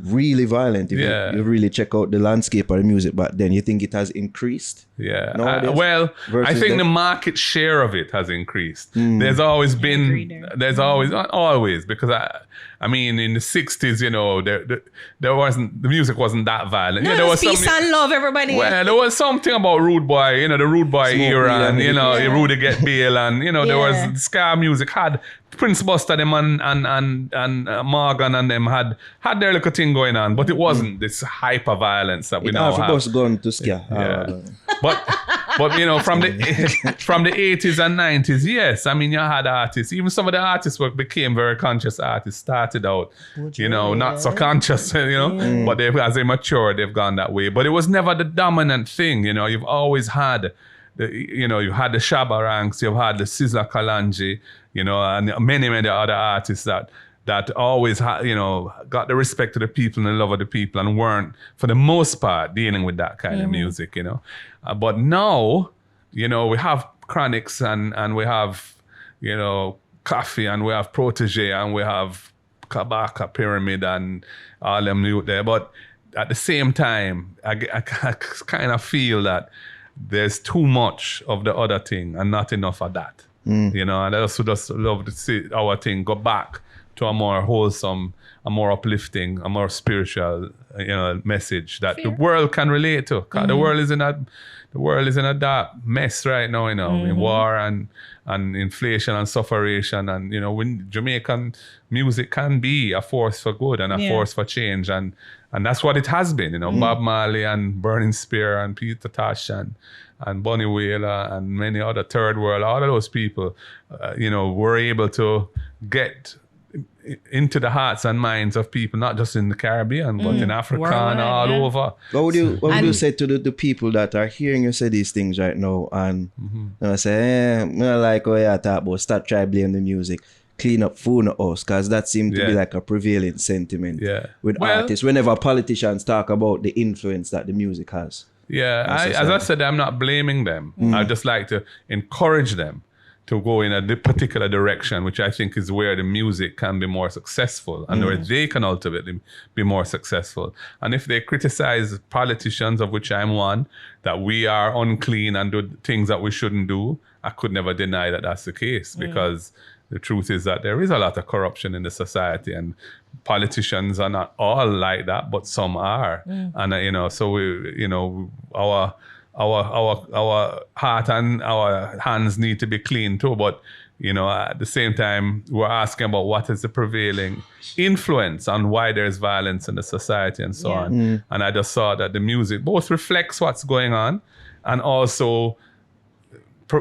really violent. If you really check out the landscape of the music back then, you think it has increased? Well, I think the market share of it has increased. There's always been, not always, because I mean, in the 60s, you know, there wasn't, the music wasn't that violent. No, there was peace and love, everybody. Well, there was something about Rude Boy, you know, the Rude Boy era, and, you know, Rudy Get Bail, and, you know, there was ska music had Prince Buster them and Morgan and them had their little thing going on, but it wasn't this hyper violence that we now have. It gone to scare. But you know, from the 80s and 90s, yes, I mean, you had artists. Even some of the artists who became very conscious artists started out, you know, not so conscious, you know, but as they mature, they've gone that way. But it was never the dominant thing, you know. You've always had, you had the Shabba Ranks, you've had the Sizzla Kalonji, you know, and many other artists that always got the respect of the people and the love of the people and weren't, for the most part, dealing with that kind of music, you know. But now, you know, we have Chronics and we have, you know, Coffee and we have Protege and we have Kabaka Pyramid and all them new there. But at the same time, I kind of feel that there's too much of the other thing and not enough of that. You know, and I also just love to see our thing go back to a more wholesome, a more uplifting, a more spiritual, you know, message that the world can relate to. 'Cause the world is in a dark mess right now, you know, in war and inflation and sufferation, and you know, when Jamaican music can be a force for good and a force for change, and that's what it has been, you know. Bob Marley and Burning Spear and Peter Tosh and Bunny Wailer and many other Third World, all of those people, you know, were able to get into the hearts and minds of people, not just in the Caribbean, but in Africa and all over. What would you say to the people that are hearing you say these things right now and say, I like how you talk about, start try blame the music, clean up phone us, because that seems to be like a prevalent sentiment with artists whenever politicians talk about the influence that the music has. As I said, I'm not blaming them. I just like to encourage them to go in a particular direction, which I think is where the music can be more successful and where they can ultimately be more successful. And if they criticize politicians, of which I'm one, that we are unclean and do things that we shouldn't do, I could never deny that that's the case, because the truth is that there is a lot of corruption in the society, and politicians are not all like that, but some are. And, you know, so we, you know, our heart and our hands need to be clean too. But, you know, at the same time, we're asking about what is the prevailing influence on why there's violence in the society and so on. And I just saw that the music both reflects what's going on and also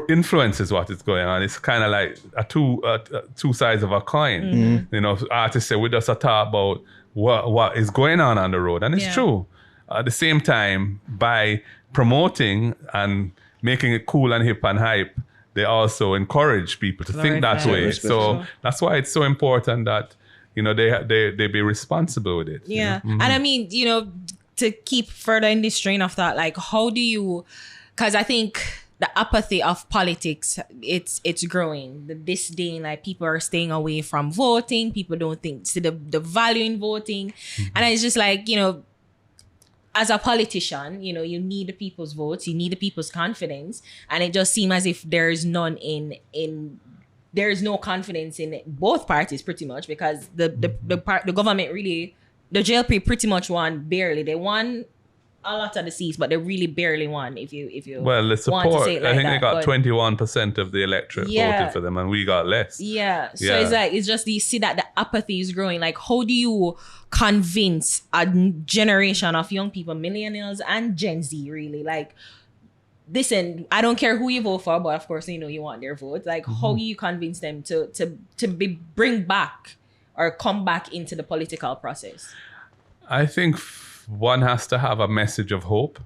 influences what is going on. It's kind of like two sides of a coin. You know, artists say we just talk about what is going on the road, and it's true. At the same time, by promoting and making it cool and hip and hype, they also encourage people to think that way. So that's why it's so important that, you know, they be responsible with it. And I mean, you know, to keep further in this train of thought, like, how do you because I think the apathy of politics, it's growing. The disdain, like people are staying away from voting. People don't see the value in voting. And it's just like, you know, as a politician, you know, you need the people's votes, you need the people's confidence. And it just seems as if there's none there's no confidence in both parties pretty much, because the government really, the JLP pretty much won barely. They won a lot of the seats, but they really barely won. If you well, the support, want to say it like I think that, they got 21% of the electorate voted for them, and we got less. Yeah. So it's like, it's just, you see that the apathy is growing. Like, how do you convince a generation of young people, millennials and Gen Z, really? Like, listen, I don't care who you vote for, but of course, you know, you want their vote. Like, how do you convince them to bring back or come back into the political process? I think one has to have a message of hope.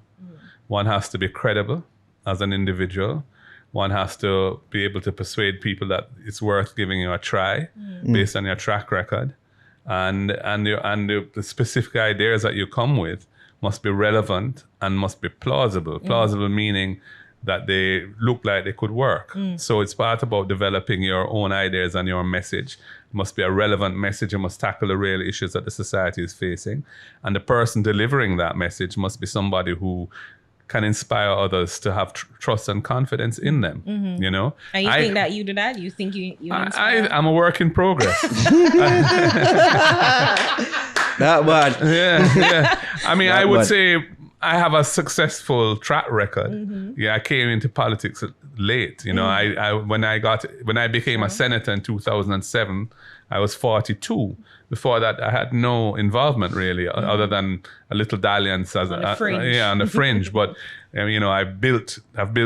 One has to be credible as an individual. One has to be able to persuade people that it's worth giving you a try based on your track record. And the specific ideas that you come with must be relevant and must be plausible. Plausible meaning that they look like they could work. So it's part about developing your own ideas and your message. It must be a relevant message. It must tackle the real issues that the society is facing. And the person delivering that message must be somebody who can inspire others to have trust and confidence in them, you know? And you think that you do that? You think you inspire? I'm a work in progress. That bad. Yeah. I mean, I would bad. say I have a successful track record. Yeah, I came into politics late. You know, when I became a senator in 2007, I was 42. Before that, I had no involvement really, other than a little dalliance on the fringe. But you know, I've built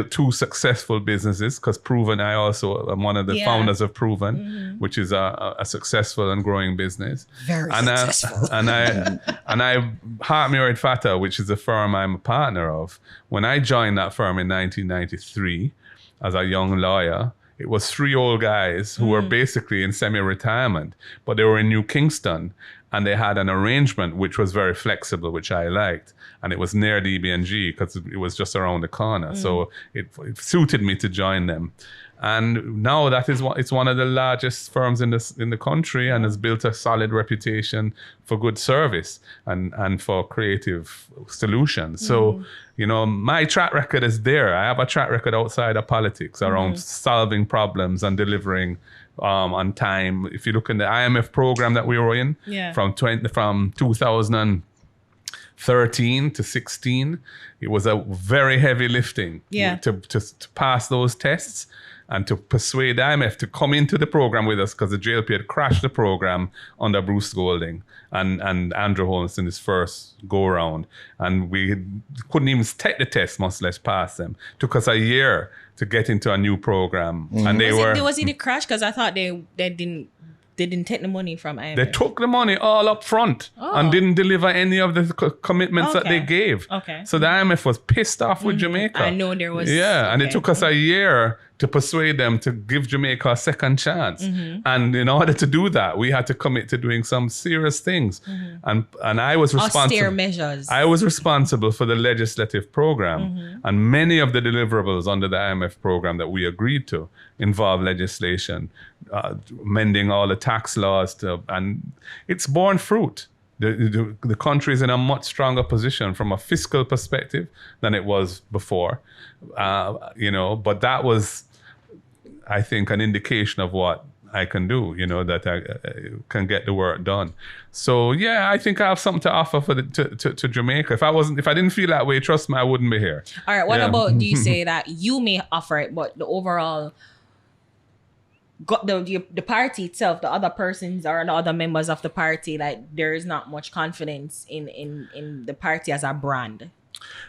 2 successful businesses, because Proven, I also am one of the founders of Proven, which is a successful and growing business. Very successful. And I Hart Murray Fata, which is the firm I'm a partner of. When I joined that firm in 1993 as a young lawyer, it was 3 old guys who were basically in semi-retirement, but they were in New Kingston, and they had an arrangement which was very flexible, which I liked. And it was near DB&G because it was just around the corner. So it suited me to join them. And now it's one of the largest firms in the country, and has built a solid reputation for good service and for creative solutions. So, you know, my track record is there. I have a track record outside of politics around solving problems and delivering on time. If you look in the IMF program that we were in from 2013 to 16, it was a very heavy lifting to pass those tests and to persuade the IMF to come into the program with us, because the JLP had crashed the program under Bruce Golding and Andrew Holness in his first go-around. And we couldn't even take the test, much less pass them. Took us a year to get into a new program. And was it a crash? Because I thought they didn't take the money from IMF. They took the money all up front and didn't deliver any of the commitments that they gave. Okay. So the IMF was pissed off with Jamaica. I know there was. Yeah, and it took us a year to persuade them to give Jamaica a second chance. And in order to do that, we had to commit to doing some serious things. And I was responsible. Austere measures. I was responsible for the legislative program. And many of the deliverables under the IMF program that we agreed to involve legislation, mending all the tax laws, and it's borne fruit. The country is in a much stronger position from a fiscal perspective than it was before, you know. But that was, I think, an indication of what I can do, you know, that I can get the work done. So yeah, I think I have something to offer to Jamaica. If I didn't feel that way, trust me, I wouldn't be here. All right. What about, do you say that you may offer it, but the overall, the party itself, the other persons or the other members of the party, like there is not much confidence in the party as a brand?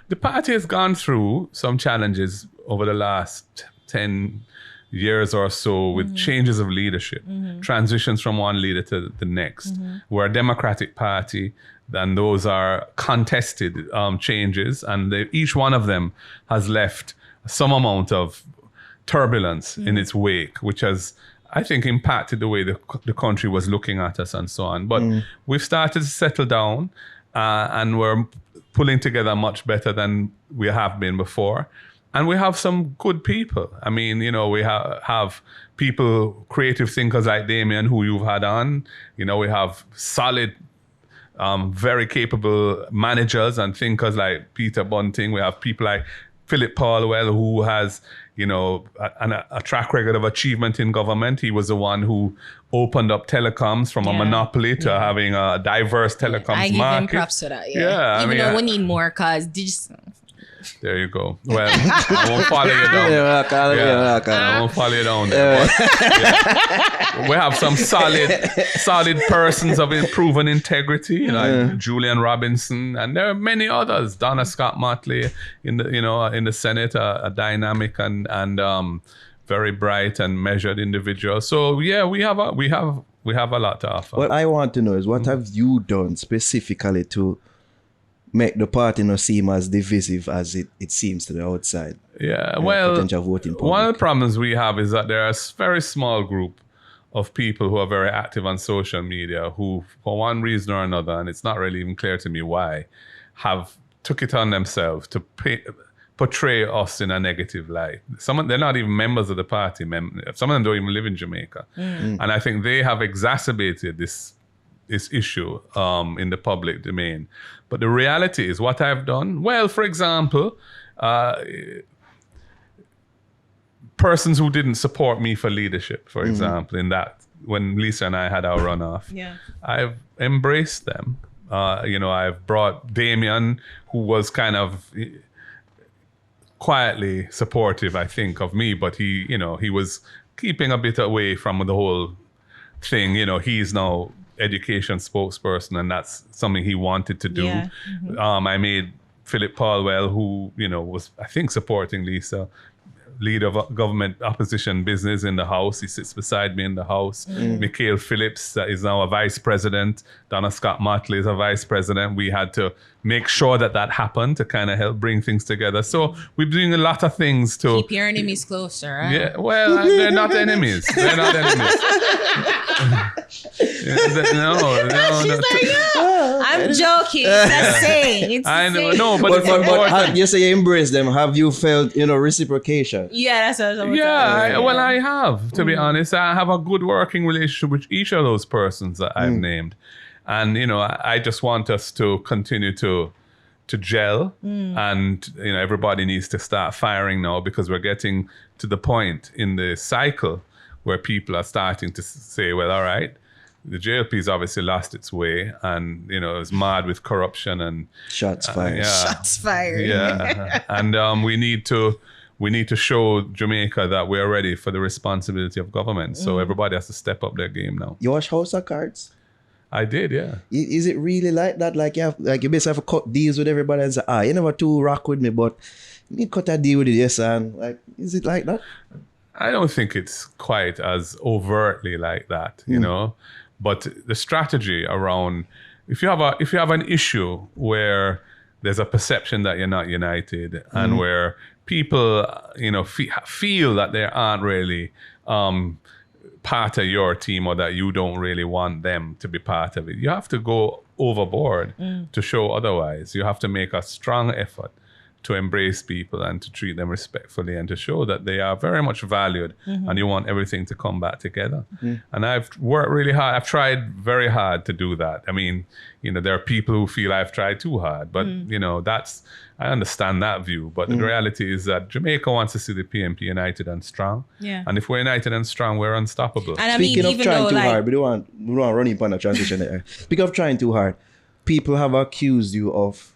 The party has gone through some challenges over the last 10 years or so with changes of leadership, transitions from one leader to the next. We're a democratic party, and those are contested changes, and each one of them has left some amount of turbulence in its wake, which has, I think, impacted the way the country was looking at us and so on. But we've started to settle down, and we're pulling together much better than we have been before. And we have some good people. I mean, we have people, creative thinkers like Damien, who you've had on. We have solid, very capable managers and thinkers like Peter Bunting. We have people like Philip Paulwell, who has, a track record of achievement in government. He was the one who opened up telecoms from a monopoly to having a diverse telecoms I give market. him props to that. Yeah, Even though we need more, cause there you go. Well, I won't follow you down. I won't follow you down there. But, we have some solid persons of proven integrity, like Julian Robinson, and there are many others. Donna Scott Motley in the Senate, a dynamic and very bright and measured individual. So yeah, we have a lot to offer. What I want to know is, what have you done specifically to make the party not seem as divisive as it seems to the outside? Yeah, well, potential voting public. One of the problems we have is that there are a very small group of people who are very active on social media who, for one reason or another, and it's not really even clear to me why, have took it on themselves to portray us in a negative light. They're not even members of the party. Some of them don't even live in Jamaica. And I think they have exacerbated this issue in the public domain. But the reality is, what I've done, well, for example, persons who didn't support me for leadership, for example, in that, when Lisa and I had our runoff, I've embraced them. I've brought Damien, who was kind of quietly supportive, I think, of me, but he was keeping a bit away from the whole thing. He's now education spokesperson, and that's something he wanted to do. I made Philip Paulwell, who was, I think, supporting Lisa, leader of government opposition business in the House. He sits beside me in the House. Mikhail Phillips is now a vice president. Donna Scott Motley is a vice president. We had to make sure that happened to kind of help bring things together. So we're doing a lot of things to keep your enemies closer. Right? Yeah, well, they're not enemies. They're not enemies. I'm joking. That's saying. I know, no, but you say you embrace them. Have you felt, reciprocation? Yeah, that's what I was I have, to be honest. I have a good working relationship with each of those persons that I've named. And, I just want us to continue to gel. And, everybody needs to start firing now, because we're getting to the point in the cycle where people are starting to say, well, all right, the JLP's obviously lost its way and, is mad with corruption and shots fired. Shots fired. Yeah. And we need to show Jamaica that we're ready for the responsibility of government. So everybody has to step up their game now. You watch House of Cards? I did, yeah. Is it really like that? Like you basically have to cut deals with everybody and say, you never too rock with me, but you cut a deal with it, yes, and like, is it like that? I don't think it's quite as overtly like that, But the strategy around, if you have an issue where there's a perception that you're not united and where people, feel that they aren't really part of your team, or that you don't really want them to be part of it, you have to go overboard to show otherwise. You have to make a strong effort to embrace people and to treat them respectfully and to show that they are very much valued and you want everything to come back together. And I've worked really hard. I've tried very hard to do that. I mean, there are people who feel I've tried too hard, but I understand that view. But the reality is that Jamaica wants to see the PNP united and strong. Yeah. And if we're united and strong, we're unstoppable. And Speaking of trying too hard, we don't want running upon a transition there. Speaking of trying too hard, people have accused you of,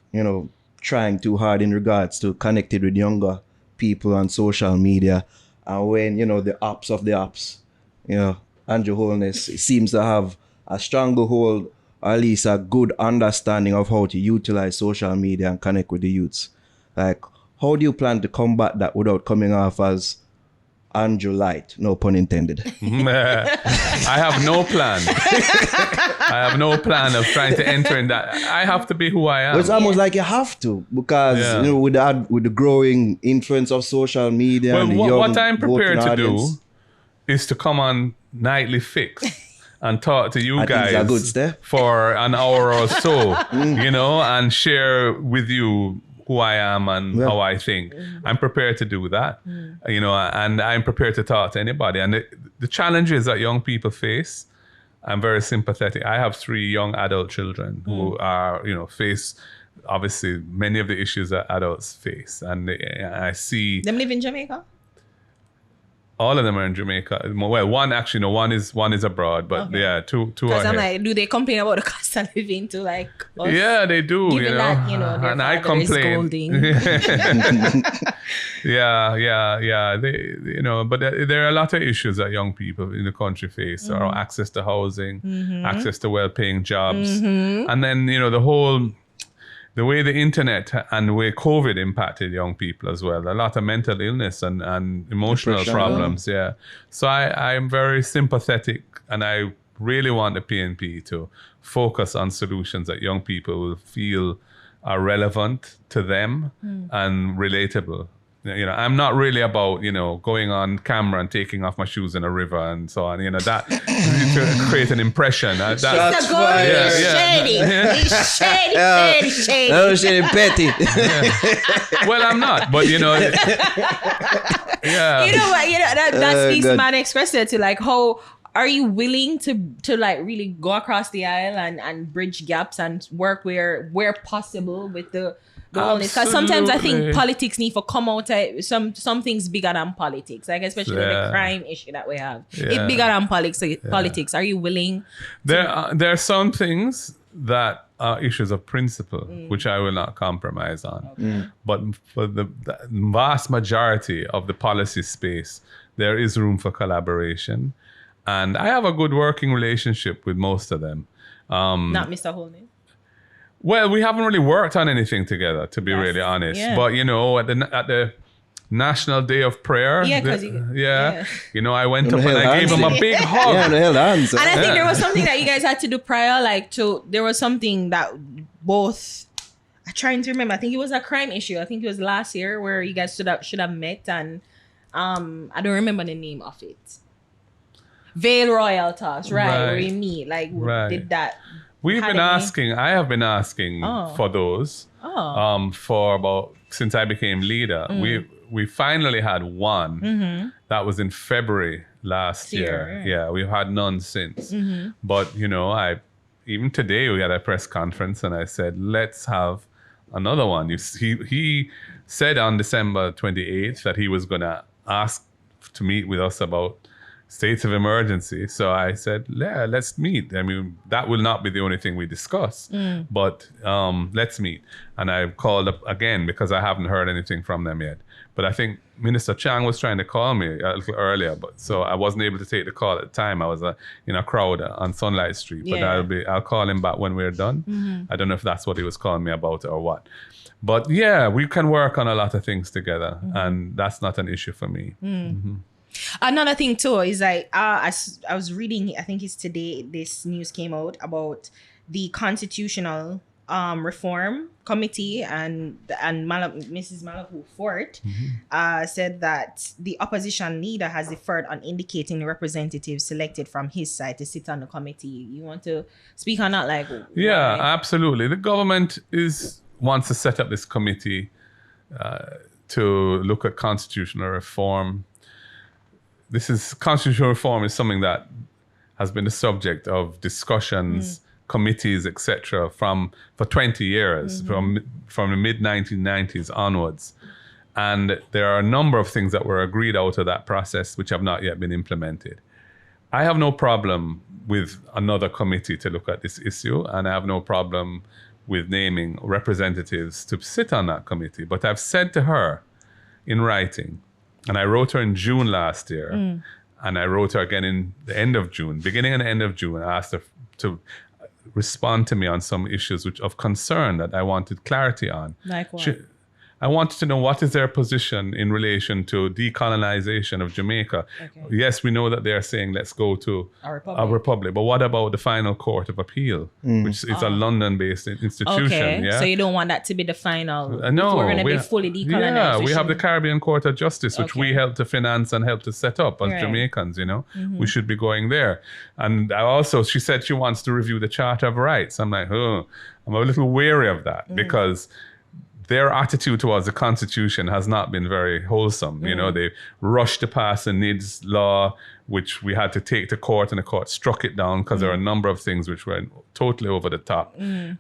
trying too hard in regards to connected with younger people on social media. And when, the ops of the ops, Andrew Holness seems to have a stronger hold, or at least a good understanding of how to utilize social media and connect with the youths. Like, how do you plan to combat that without coming off as Andrew Light? No pun intended. I have no plan. I have no plan of trying to enter in that. I have to be who I am. Well, it's almost like you have to, because with the growing influence of social media. Well, and the young what I'm prepared to audience, do is to come on Nightly Fix and talk to you I think it's a good guys step. for an hour or so, and share with you who I am and how I think. I'm prepared to do that, and I'm prepared to talk to anybody. And the challenges that young people face, I'm very sympathetic. I have 3 young adult children who are, face obviously many of the issues that adults face. And I see... Them live in Jamaica? All of them are in Jamaica. Well, one is abroad, but yeah, two are Because I'm here. like, do they complain about the cost of living to like us? Yeah, they do. Given that, their and I father is complain. scolding. Yeah. But there are a lot of issues that young people in the country face: or access to housing, access to well-paying jobs, and then the way the internet and the way COVID impacted young people as well. A lot of mental illness and emotional Depression, problems. Yeah. So I'm very sympathetic, and I really want the PNP to focus on solutions that young people will feel are relevant to them and relatable. I'm not really about, going on camera and taking off my shoes in a river and so on, that to create an impression. Shots He's fired. shady. He's shady. No, shady petty. Well, I'm not, but yeah. You know what? That speaks good. man expressed it to like how are you willing to like really go across the aisle and bridge gaps and work where possible with the Holness? Because sometimes I think Absolutely. politics need to come out some things bigger than politics, like especially the crime issue that we have. It's bigger than politics. Are you willing? There are some things that are issues of principle, which I will not compromise on. But for the vast majority of the policy space, there is room for collaboration. And I have a good working relationship with most of them. Not Mr. Holness. Well, we haven't really worked on anything together, to be really honest. yeah. But, at the National Day of Prayer, Yeah, 'cause I went up and I gave him a big hug. Yeah, no hell hands. And I think there was something that you guys had to do prior, there was something that both, I'm trying to remember, I think it was a crime issue. I think it was last year where you guys should have met, and I don't remember the name of it. Vale Royal Talks, right? Where you meet, did that. I have been asking for those since I became leader. We finally had one that was in February last year. Yeah, we've had none since. But, even today we had a press conference and I said, let's have another one. He said on December 28th that he was going to ask to meet with us about states of emergency. So I said, yeah, let's meet. I mean, that will not be the only thing we discuss, but let's meet. And I called up again because I haven't heard anything from them yet. But I think Minister Chang was trying to call me a little earlier, so I wasn't able to take the call at the time. I was in a crowd on Sunlight Street, but I'll call him back when we're done. I don't know if that's what he was calling me about or what. But yeah, we can work on a lot of things together, and that's not an issue for me. Another thing too is like I was reading, I think it's today, this news came out about the constitutional reform committee and Mrs. Malapu Fort said that the opposition leader has deferred on indicating the representatives selected from his side to sit on the committee. You want to speak on that? Yeah, absolutely. The government wants to set up this committee to look at constitutional reform. Constitutional reform is something that has been the subject of discussions, committees, etc. for 20 years, from the mid-1990s onwards. And there are a number of things that were agreed out of that process which have not yet been implemented. I have no problem with another committee to look at this issue, and I have no problem with naming representatives to sit on that committee. But I've said to her in writing, and I wrote her in June last year, and I wrote her again in the end of June, beginning and end of June. I asked her to respond to me on some issues of concern that I wanted clarity on. Like what? I wanted to know what is their position in relation to decolonization of Jamaica. Okay. Yes, we know that they're saying let's go to a republic, but what about the final court of appeal, which is a London-based institution? Okay, yeah? So you don't want that to be the final. No, we're going to be fully decolonized. Yeah, we have the Caribbean Court of Justice, which we helped to finance and help to set up as Jamaicans. We should be going there. And she said she wants to review the Charter of Rights. I'm like, I'm a little wary of that because their attitude towards the Constitution has not been very wholesome. You know, they rushed to pass a NIDS law, which we had to take to court, and the court struck it down because there are a number of things which were totally over the top. And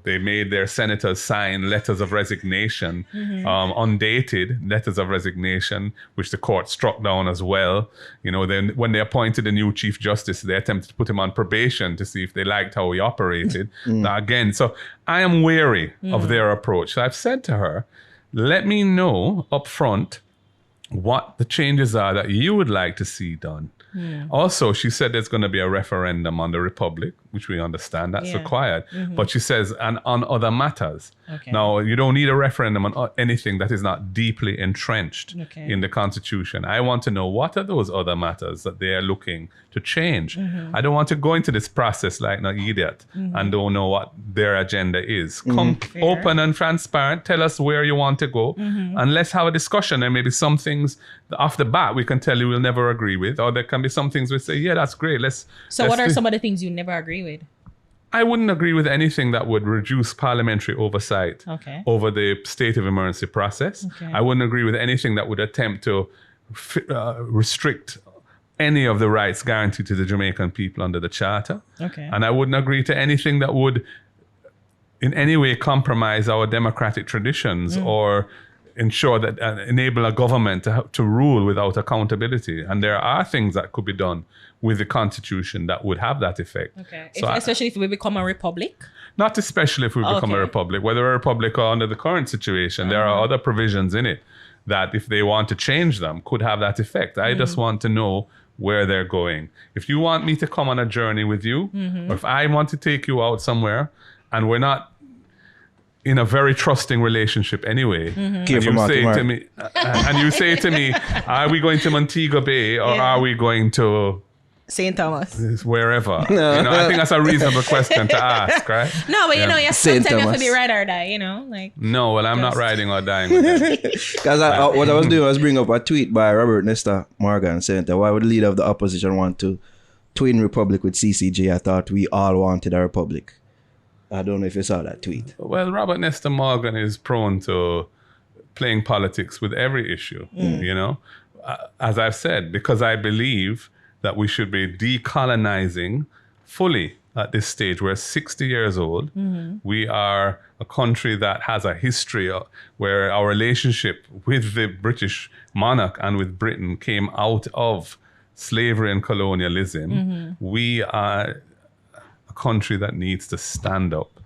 they made their senators sign letters of resignation, undated letters of resignation, which the court struck down as well. You know, then when they appointed a new Chief Justice, they attempted to put him on probation to see if they liked how he operated. Now, again, so I am wary of their approach. So I've said to her, let me know up front what the changes are that you would like to see done. Also, she said there's going to be a referendum on the Republic, which we understand that's required. But she says, and on other matters. Okay. Now, you don't need a referendum on anything that is not deeply entrenched in the Constitution. I want to know what are those other matters that they are looking to change. I don't want to go into this process like an idiot and don't know what their agenda is. Come open and transparent. Tell us where you want to go, and let's have a discussion. And maybe some things off the bat we can tell you we'll never agree with, or there can be some things we say, yeah, that's great. So what are some of the things you never agree with? I wouldn't agree with anything that would reduce parliamentary oversight over the state of emergency process. I wouldn't agree with anything that would attempt to restrict any of the rights guaranteed to the Jamaican people under the Charter. And I wouldn't agree to anything that would in any way compromise our democratic traditions or ensure that enable a government to rule without accountability. And there are things that could be done with the Constitution that would have that effect. So especially if we become a republic? Not especially if we become a republic. Whether a republic or under the current situation, there are other provisions in it that if they want to change them could have that effect. I just want to know where they're going. If you want me to come on a journey with you, or if I want to take you out somewhere and we're not in a very trusting relationship anyway, and you say to me, and you say to me, are we going to Montego Bay or are we going to St. Thomas? Wherever. You know, I think that's a reasonable question to ask, right? No, but you know, you sometimes you have to be ride or die, you know? Like, no, well, I'm not riding or dying with them. Because what I was doing was bring up a tweet by Robert Nesta Morgan saying that why would the leader of the opposition want to twin republic with CCJ? I thought we all wanted a republic. I don't know if you saw that tweet. Well, Robert Nesta Morgan is prone to playing politics with every issue, you know? As I've said, because I believe that we should be decolonizing fully at this stage. We're 60 years old. We are a country that has a history where our relationship with the British monarch and with Britain came out of slavery and colonialism. We are a country that needs to stand up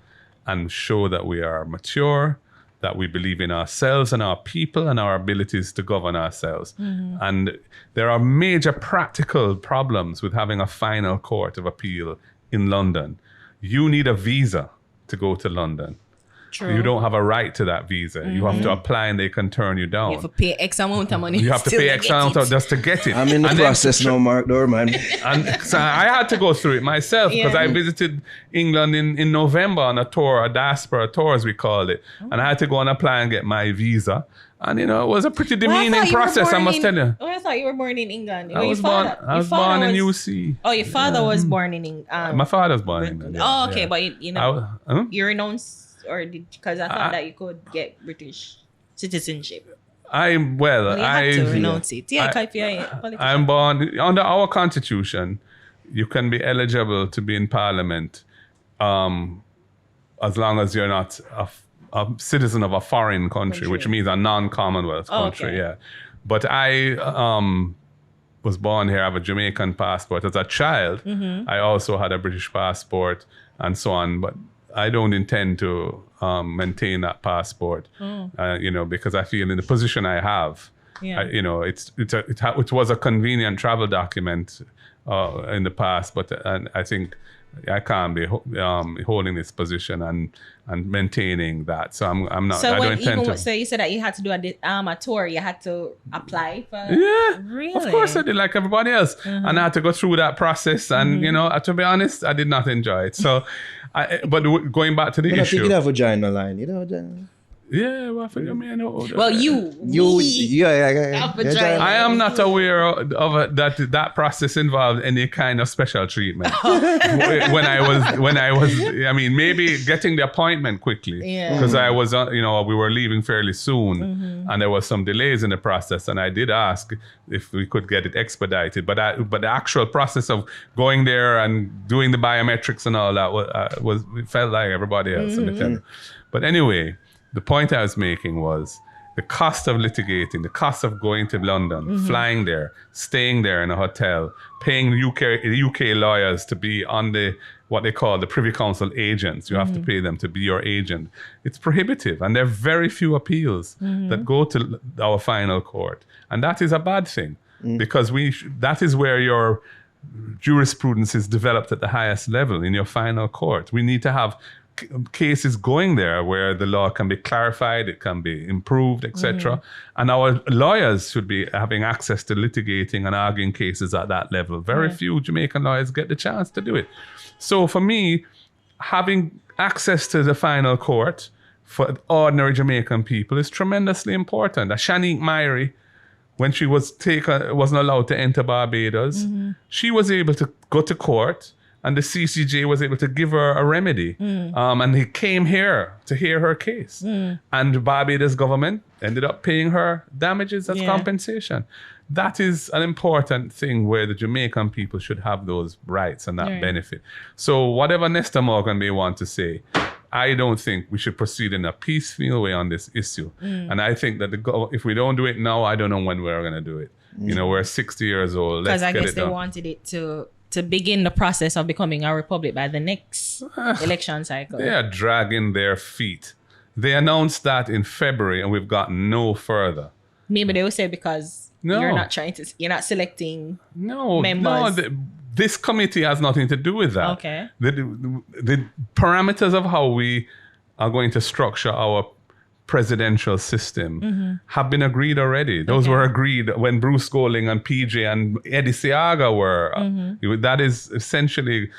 and show that we are mature, that we believe in ourselves and our people and our abilities to govern ourselves. And there are major practical problems with having a final court of appeal in London. You need a visa to go to London. True. You don't have a right to that visa. You have to apply and they can turn you down. You have to pay X amount of money. You have to pay X amount just to get it. I'm in the process now, Mark Dorman. And so I had to go through it myself because I visited England in November on a tour, a diaspora tour as we called it. And I had to go and apply and get my visa. And you know, it was a pretty demeaning process, I must tell you. Oh, I thought you were born in England. I was born in UC. Oh, your father was born in England. My father was born in England. Oh, okay, but you know, you renounced, or because I thought that you could get British citizenship. I had to renounce it. Yeah, if you're a politician. I'm born under our constitution. You can be eligible to be in Parliament, as long as you're not a citizen of a foreign country, which means a non-Commonwealth country. Yeah, but I was born here. I have a Jamaican passport. As a child, I also had a British passport and so on. But I don't intend to maintain that passport, you know, because I feel in the position I have, you know, it was a convenient travel document in the past, but I think I can't be holding this position and maintaining that. So I'm not. So I don't intend to. So you said that you had to do a tour. You had to apply for. Yeah, really? Of course I did, like everybody else, and I had to go through that process. And you know, to be honest, I did not enjoy it. So, but going back to the issue, you have a vagina line. You know, Yeah, well, I think, I mean, Well, Yeah. I am not aware of that process involved any kind of special treatment. when I was, I mean, maybe getting the appointment quickly, because I was, we were leaving fairly soon, and there was some delays in the process, and I did ask if we could get it expedited, but the actual process of going there and doing the biometrics and all that was it felt like everybody else. Let me tell you. But anyway. The point I was making was the cost of litigating, the cost of going to London, flying there, staying there in a hotel, paying UK lawyers to be on what they call the Privy Council agents. You have to pay them to be your agent. It's prohibitive, and there are very few appeals that go to our final court. And that is a bad thing, because that is where your jurisprudence is developed at the highest level, in your final court. We need to have cases going there where the law can be clarified, it can be improved, etc. And our lawyers should be having access to litigating and arguing cases at that level. Very few Jamaican lawyers get the chance to do it. So for me, having access to the final court for ordinary Jamaican people is tremendously important. Shanique Myrie, when she wasn't allowed to enter Barbados, she was able to go to court, and the CCJ was able to give her a remedy. And he came here to hear her case. And the Barbados government ended up paying her damages as compensation. That is an important thing where the Jamaican people should have those rights and that benefit. So whatever Nesta Morgan may want to say, I don't think we should proceed in a piecemeal way on this issue. And I think that if we don't do it now, I don't know when we're going to do it. We're 60 years old. Because I guess they wanted it to begin the process of becoming a republic by the next election cycle. They are dragging their feet. They announced that in February, and we've gotten no further. Maybe they will say because you're not selecting members. No, this committee has nothing to do with that. Okay. The parameters of how we are going to structure our presidential system have been agreed already. Those were agreed when Bruce Golding and PJ and Eddie Seaga were. That is essentially,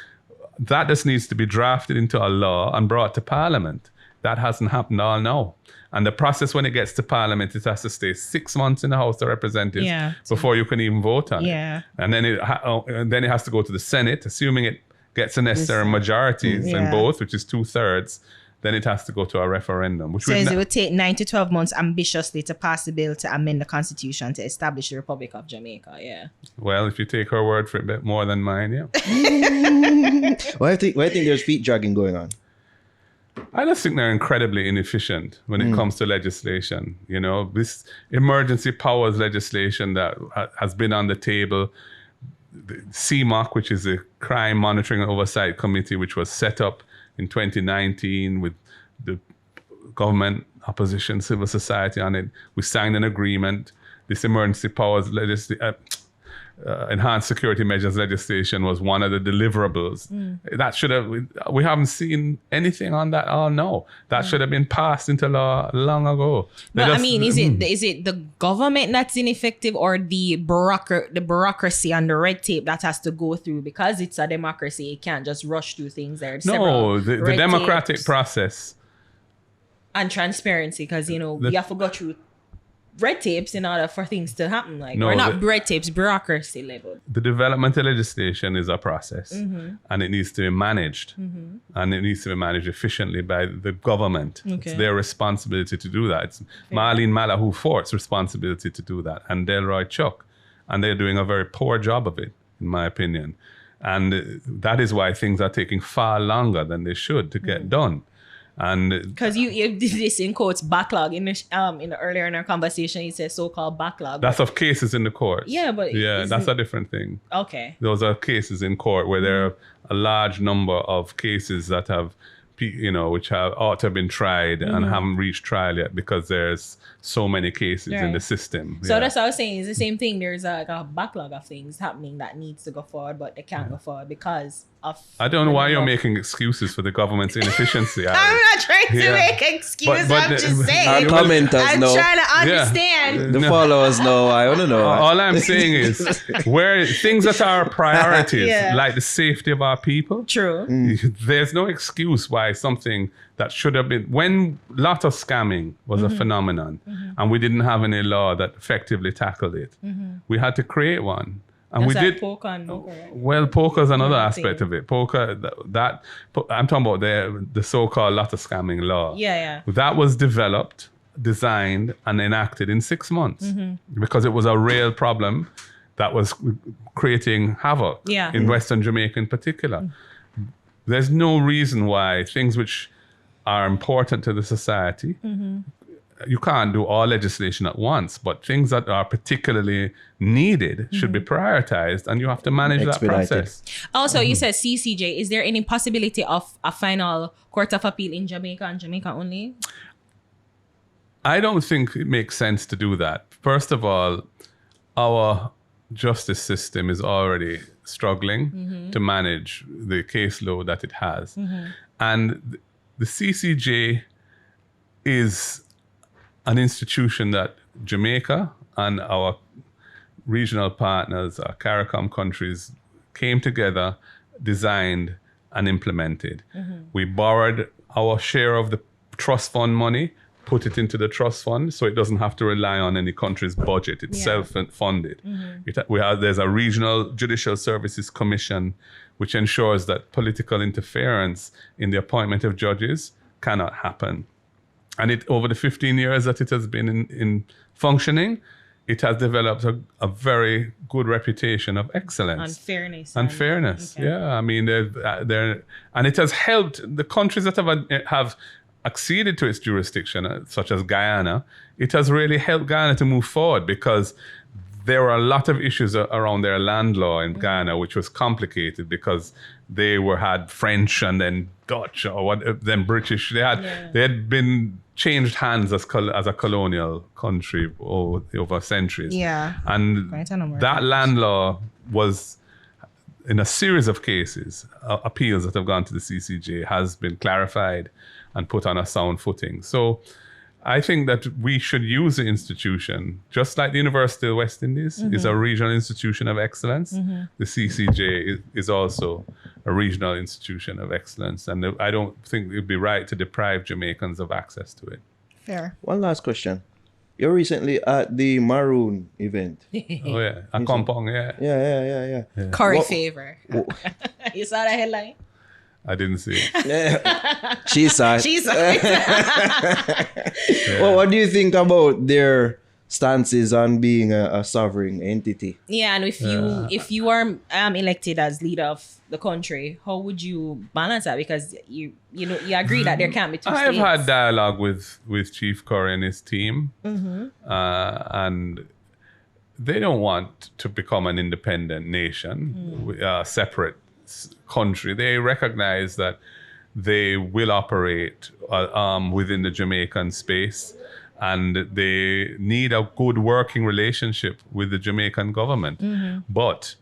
that just needs to be drafted into a law and brought to Parliament. That hasn't happened all now. And the process, when it gets to Parliament, it has to stay 6 months in the House of Representatives before you can even vote on it. And then it has to go to the Senate, assuming it gets the necessary majorities in both, which is 2/3. Then it has to go to a referendum. Which says it would take 9 to 12 months ambitiously to pass the bill to amend the Constitution to establish the Republic of Jamaica. Yeah. Well, if you take her word for it, a bit more than mine, Why do you think there's feet dragging going on? I just think they're incredibly inefficient when it comes to legislation. This emergency powers legislation that has been on the table, the CMOC, which is the Crime Monitoring and Oversight Committee, which was set up in 2019 with the government, opposition, civil society on it. We signed an agreement. This emergency powers enhanced security measures legislation was one of the deliverables. That should have, we haven't seen anything on that all now. That should have been passed into law long ago. But is it the government that's ineffective, or the bureaucracy and the red tape that has to go through? Because it's a democracy, it can't just rush through things. No, the democratic process. And transparency, because, we have to go through red tapes in order for things to happen. Red tapes, bureaucracy level. The development of legislation is a process, and it needs to be managed, and it needs to be managed efficiently by the government. Okay. It's their responsibility to do that. It's Marlene Malahoo Fort's responsibility to do that, and Delroy Chuck, and they're doing a very poor job of it, in my opinion. And that is why things are taking far longer than they should to get done. And because you did this in quotes backlog in the earlier in our conversation, you said so-called backlog. That's of cases in the court. Yeah, but that's a different thing. Okay. Those are cases in court where there are a large number of cases that have, which ought to have been tried and haven't reached trial yet because there's so many cases in the system. So that's what I was saying. It's the same thing. There's a backlog of things happening that needs to go forward, but they can't go forward because of... I don't know why you're making excuses for the government's inefficiency. I'm not trying to make excuses. I'm just saying. Our commenters know. I'm trying to understand. The followers know. I want to know. All I'm saying is where things that are priorities, like the safety of our people. True. There's no excuse why something that should have been, when lotto scamming was a phenomenon and we didn't have any law that effectively tackled it, we had to create one. And That's we like did. poker and poker, right? Well, poker is another Yeah, aspect same. of it. Poker, I'm talking about the so-called lotto scamming law. Yeah. That was developed, designed, and enacted in 6 months because it was a real problem that was creating havoc in Western Jamaica in particular. There's no reason why things which are important to the society, you can't do all legislation at once, but things that are particularly needed should be prioritized, and you have to manage that Expedited. process. Also, you said CCJ. Is there any possibility of a final court of appeal in Jamaica and Jamaica only? I don't think it makes sense to do that. First of all, our justice system is already struggling to manage the caseload that it has. And the CCJ is an institution that Jamaica and our regional partners, our CARICOM countries, came together, designed, and implemented. We borrowed our share of the trust fund money, put it into the trust fund so it doesn't have to rely on any country's budget. It's self-funded. There's a regional judicial services commission which ensures that political interference in the appointment of judges cannot happen. And over the 15 years that it has been in functioning, it has developed a very good reputation of excellence. And fairness. Okay. Yeah, I mean, and it has helped the countries that have acceded to its jurisdiction, such as Guyana. It has really helped Guyana to move forward because there were a lot of issues around their land law in Guyana, which was complicated because they had French and then Dutch then British. They had been changed hands as a colonial country over centuries. Yeah. And Quite a number of that times. land law was, in a series of cases, appeals that have gone to the CCJ, has been clarified and put on a sound footing. So I think that we should use the institution, just like the University of the West Indies is a regional institution of excellence. The CCJ is also a regional institution of excellence. And I don't think it would be right to deprive Jamaicans of access to it. Fair. One last question. You're recently at the Maroon event. Oh, yeah. A compound, yeah. Yeah. Curry What- favor. You saw that headline? I didn't see it. She saw it. Jesus. Well, what do you think about their stances on being a sovereign entity? Yeah, and if you are elected as leader of the country, how would you balance that? Because you agree that there can't be two I have states. had dialogue with Chief Curry and his team, and they don't want to become an independent nation, a separate country. They recognize that they will operate within the Jamaican space, and they need a good working relationship with the Jamaican government. But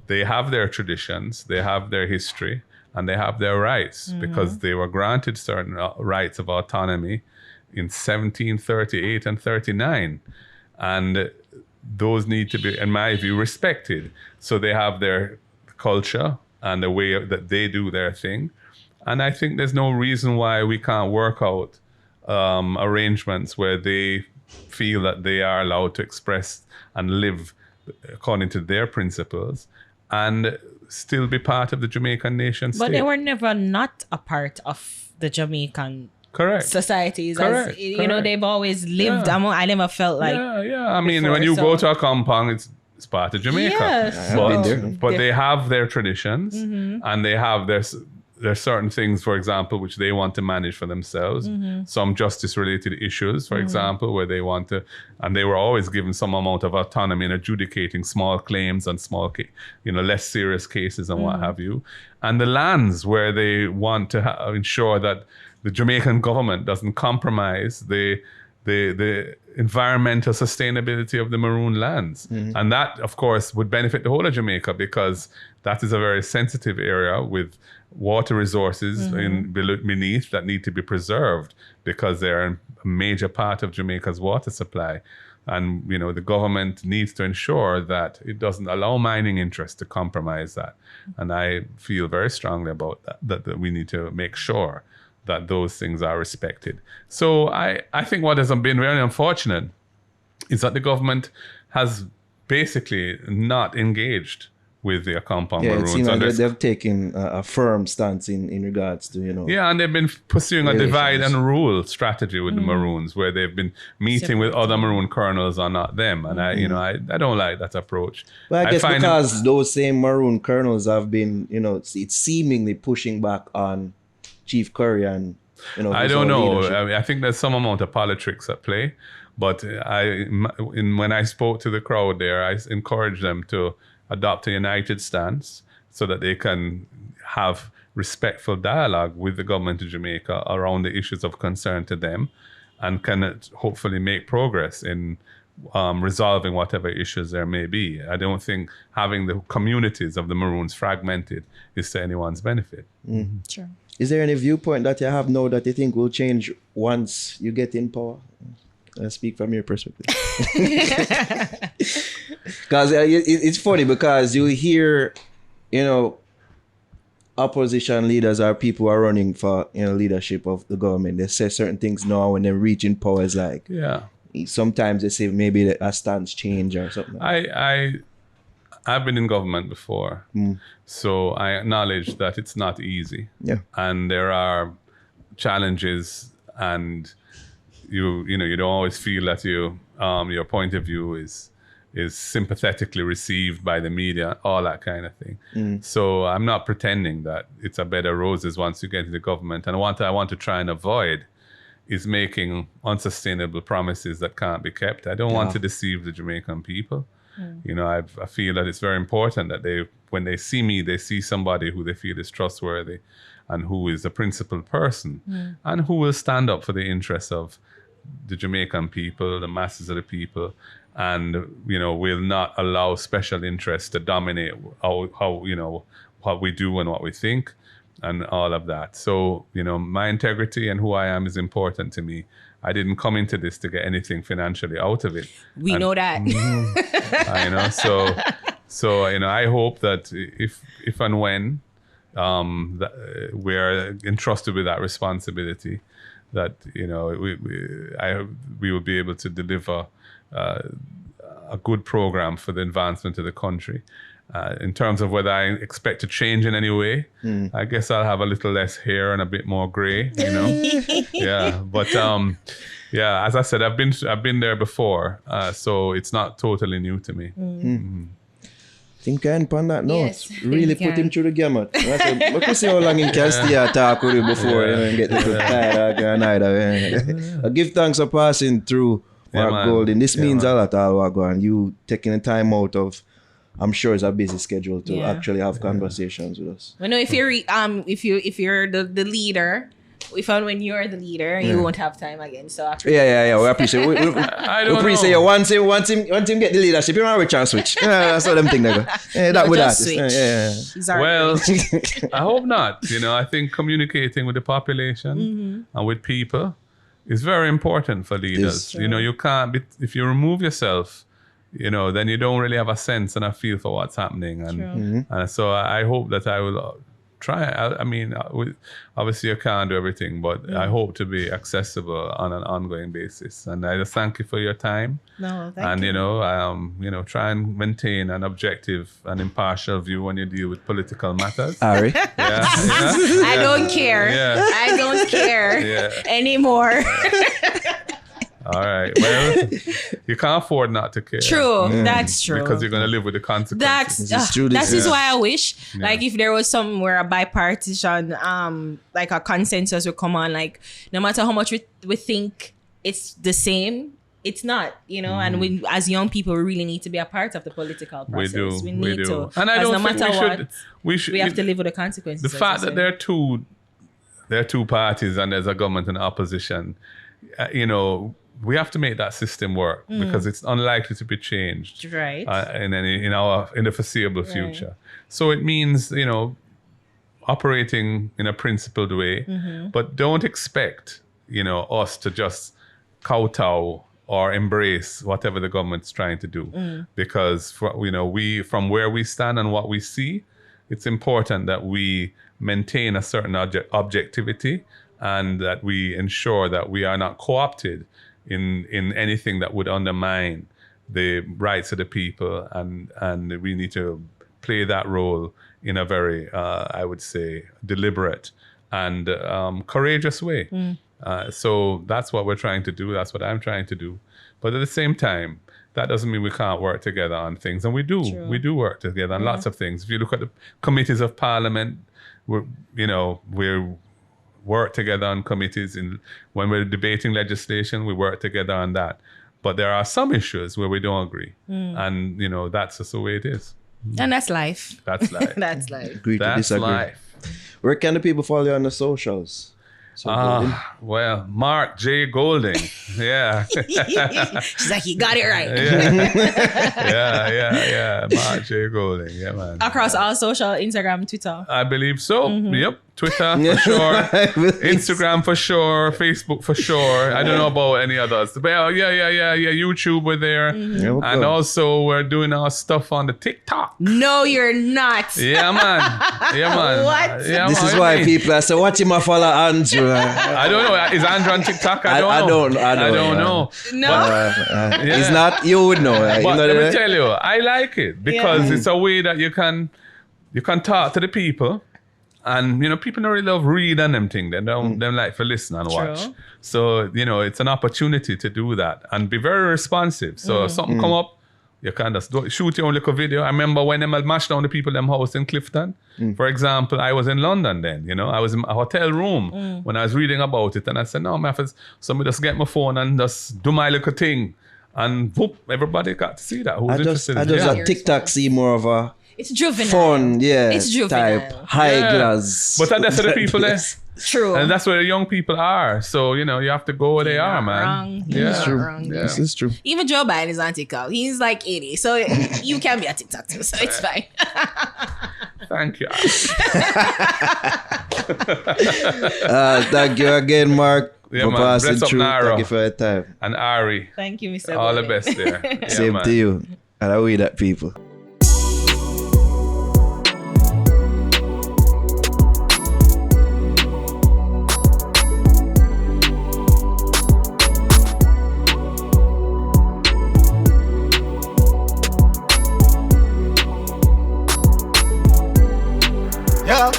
they have their traditions, they have their history, and they have their rights because they were granted certain rights of autonomy in 1738 and 39. And those need to be, in my view, respected. So they have their culture and the way that they do their thing. And I think there's no reason why we can't work out arrangements where they feel that they are allowed to express and live according to their principles and still be part of the Jamaican nation state. But they were never not a part of the Jamaican Correct. societies. Correct, correct. They've always lived. Yeah. I never felt like yeah. I mean, before, when you so- go to a compound, it's part of Jamaica. Yes. I've been there. But they have their traditions and they have there's certain things, for example, which they want to manage for themselves. Some justice-related issues, for example, where they want to, and they were always given some amount of autonomy in adjudicating small claims and less serious cases and what have you. And the lands where they want to ensure that the Jamaican government doesn't compromise the environmental sustainability of the Maroon lands. And that, of course, would benefit the whole of Jamaica because that is a very sensitive area with water resources beneath that need to be preserved because they're a major part of Jamaica's water supply. And, the government needs to ensure that it doesn't allow mining interests to compromise that. And I feel very strongly about that we need to make sure that those things are respected. So I think what has been very unfortunate is that the government has basically not engaged with their compound Yeah, it Maroons. seems like they've taken a firm stance in regards to, Yeah, and they've been pursuing a divide relations. and rule strategy with the Maroons, where they've been meeting with other Maroon colonels or not them. And I don't like that approach. Well, I guess find because those same Maroon colonels have been, it's seemingly pushing back on Chief Curry and, I his don't own know. leadership. I think there's some amount of politics at play. But when I spoke to the crowd there, I encouraged them to adopt a united stance so that they can have respectful dialogue with the government of Jamaica around the issues of concern to them, and can hopefully make progress in resolving whatever issues there may be. I don't think having the communities of the Maroons fragmented is to anyone's benefit. Sure. Is there any viewpoint that you have now that you think will change once you get in power? Speak from your perspective. Because it's funny because you hear, opposition leaders or people who are running for leadership of the government. They say certain things now when they reach in power. It's like, Yeah. sometimes they say maybe a stance change or something. I've been in government before, so I acknowledge that it's not easy. Yeah. And there are challenges, and you don't always feel that your point of view is sympathetically received by the media, all that kind of thing. So I'm not pretending that it's a bed of roses once you get into government. And what I want to try and avoid is making unsustainable promises that can't be kept. I don't want to deceive the Jamaican people. I feel that it's very important that when they see me, they see somebody who they feel is trustworthy and who is a principled person and who will stand up for the interests of the Jamaican people, the masses of the people, and will not allow special interests to dominate how what we do and what we think and all of that. So my integrity and who I am is important to me. I didn't come into this to get anything financially out of it. We know that. So I hope that if and when we're entrusted with that responsibility, that we will be able to deliver a good program for the advancement of the country. In terms of whether I expect to change in any way, I guess I'll have a little less hair and a bit more gray, Yeah, but as I said, I've been there before, so it's not totally new to me. Think I on that note. Yes, Really put him through the gamut. We can see how long he can stay and talk with you before and get little tired and either. I give thanks for passing through Mark Golden. This means a lot, Alwago, and you taking the time out of, I'm sure it's a busy schedule to actually have conversations with us. I know if you're the leader, if and when you're the leader, you won't have time again. So after We appreciate. We appreciate you. Once him get the leadership, you know, we chance switch. That's what them think they go. That would that. He's our Well, I hope not. I think communicating with the population and with people is very important for leaders. You can't be, if you remove yourself, then you don't really have a sense and a feel for what's happening. And so I hope that I will try. I mean, obviously you can't do everything, but I hope to be accessible on an ongoing basis. And I just thank you for your time. No, thank you. And try and maintain an objective and impartial view when you deal with political matters. Ari. I don't care. Yeah. I don't care anymore. All right. Well, you can't afford not to care. True. That's true. Because you're going to live with the consequences. That is why I wish, like, if there was somewhere a bipartisan, like a consensus would come on, like, no matter how much we think it's the same, it's not, and we, as young people, we really need to be a part of the political process. We need to. And I don't think we have to live with the consequences. The fact that there are two parties and there's a government and opposition, we have to make that system work because it's unlikely to be changed, right? In the foreseeable future. So it means operating in a principled way, but don't expect us to just kowtow or embrace whatever the government's trying to do, because we from where we stand and what we see, it's important that we maintain a certain objectivity and that we ensure that we are not co-opted in anything that would undermine the rights of the people, and we need to play that role in a very, I would say, deliberate and courageous way. So that's what we're trying to do. That's what I'm trying to do. But at the same time, that doesn't mean we can't work together on things. And we do. True. We do work together on lots of things. If you look at the committees of parliament, we work together on committees. When we're debating legislation, we work together on that. But there are some issues where we don't agree. And, that's just the way it is. And that's life. That's life. That's life. Agree to That's disagree. life. Where can the people follow you on the socials? So Golding. Well, Mark J. Golding. Yeah. She's like, you got it right. Yeah. Mark J. Golding. Yeah, man. Across all social, Instagram, Twitter. I believe so. Yep. Twitter for sure. Instagram for sure. Facebook for sure. I don't know about any others. But yeah. YouTube, we're there. Yeah, And also we're doing our stuff on the TikTok. No, you're not. Yeah, man. What? Yeah, This man. is why people are saying, watch him a follow Andrew. I don't know. Is Andrew on TikTok? I don't know. I don't know. No. It's not, you would know. But let me tell you, I like it because it's a way that you can talk to the people. And, people don't really love read and them thing. They don't like to listen and watch. True. So, it's an opportunity to do that and be very responsive. So if something come up, you can just shoot your own little video. I remember when them mashed down the people them house in Clifton. For example, I was in London then, I was in a hotel room when I was reading about it. And I said, no, somebody just get my phone and just do my little thing. And whoop, everybody got to see that. Who's interested? I just at TikTok see more of a It's juvenile. fun, It's juvenile. type, high class. But that's where the people there. True. And that's where the young people are. So, you have to go where they are, man. Wrong. Yeah. It's true. Wrong. Yeah. This is true. Even Joe Biden is on TikTok. He's like 80. So you can be on TikTok too. So it's fine. Thank you. Thank you again, Mark, Yeah, for man. passing Bless up through. Naro. Thank you for your time. And Ari. Thank you, Mr. All the Bowling. best there. Yeah, Same man. to you. And I we that people. Yeah.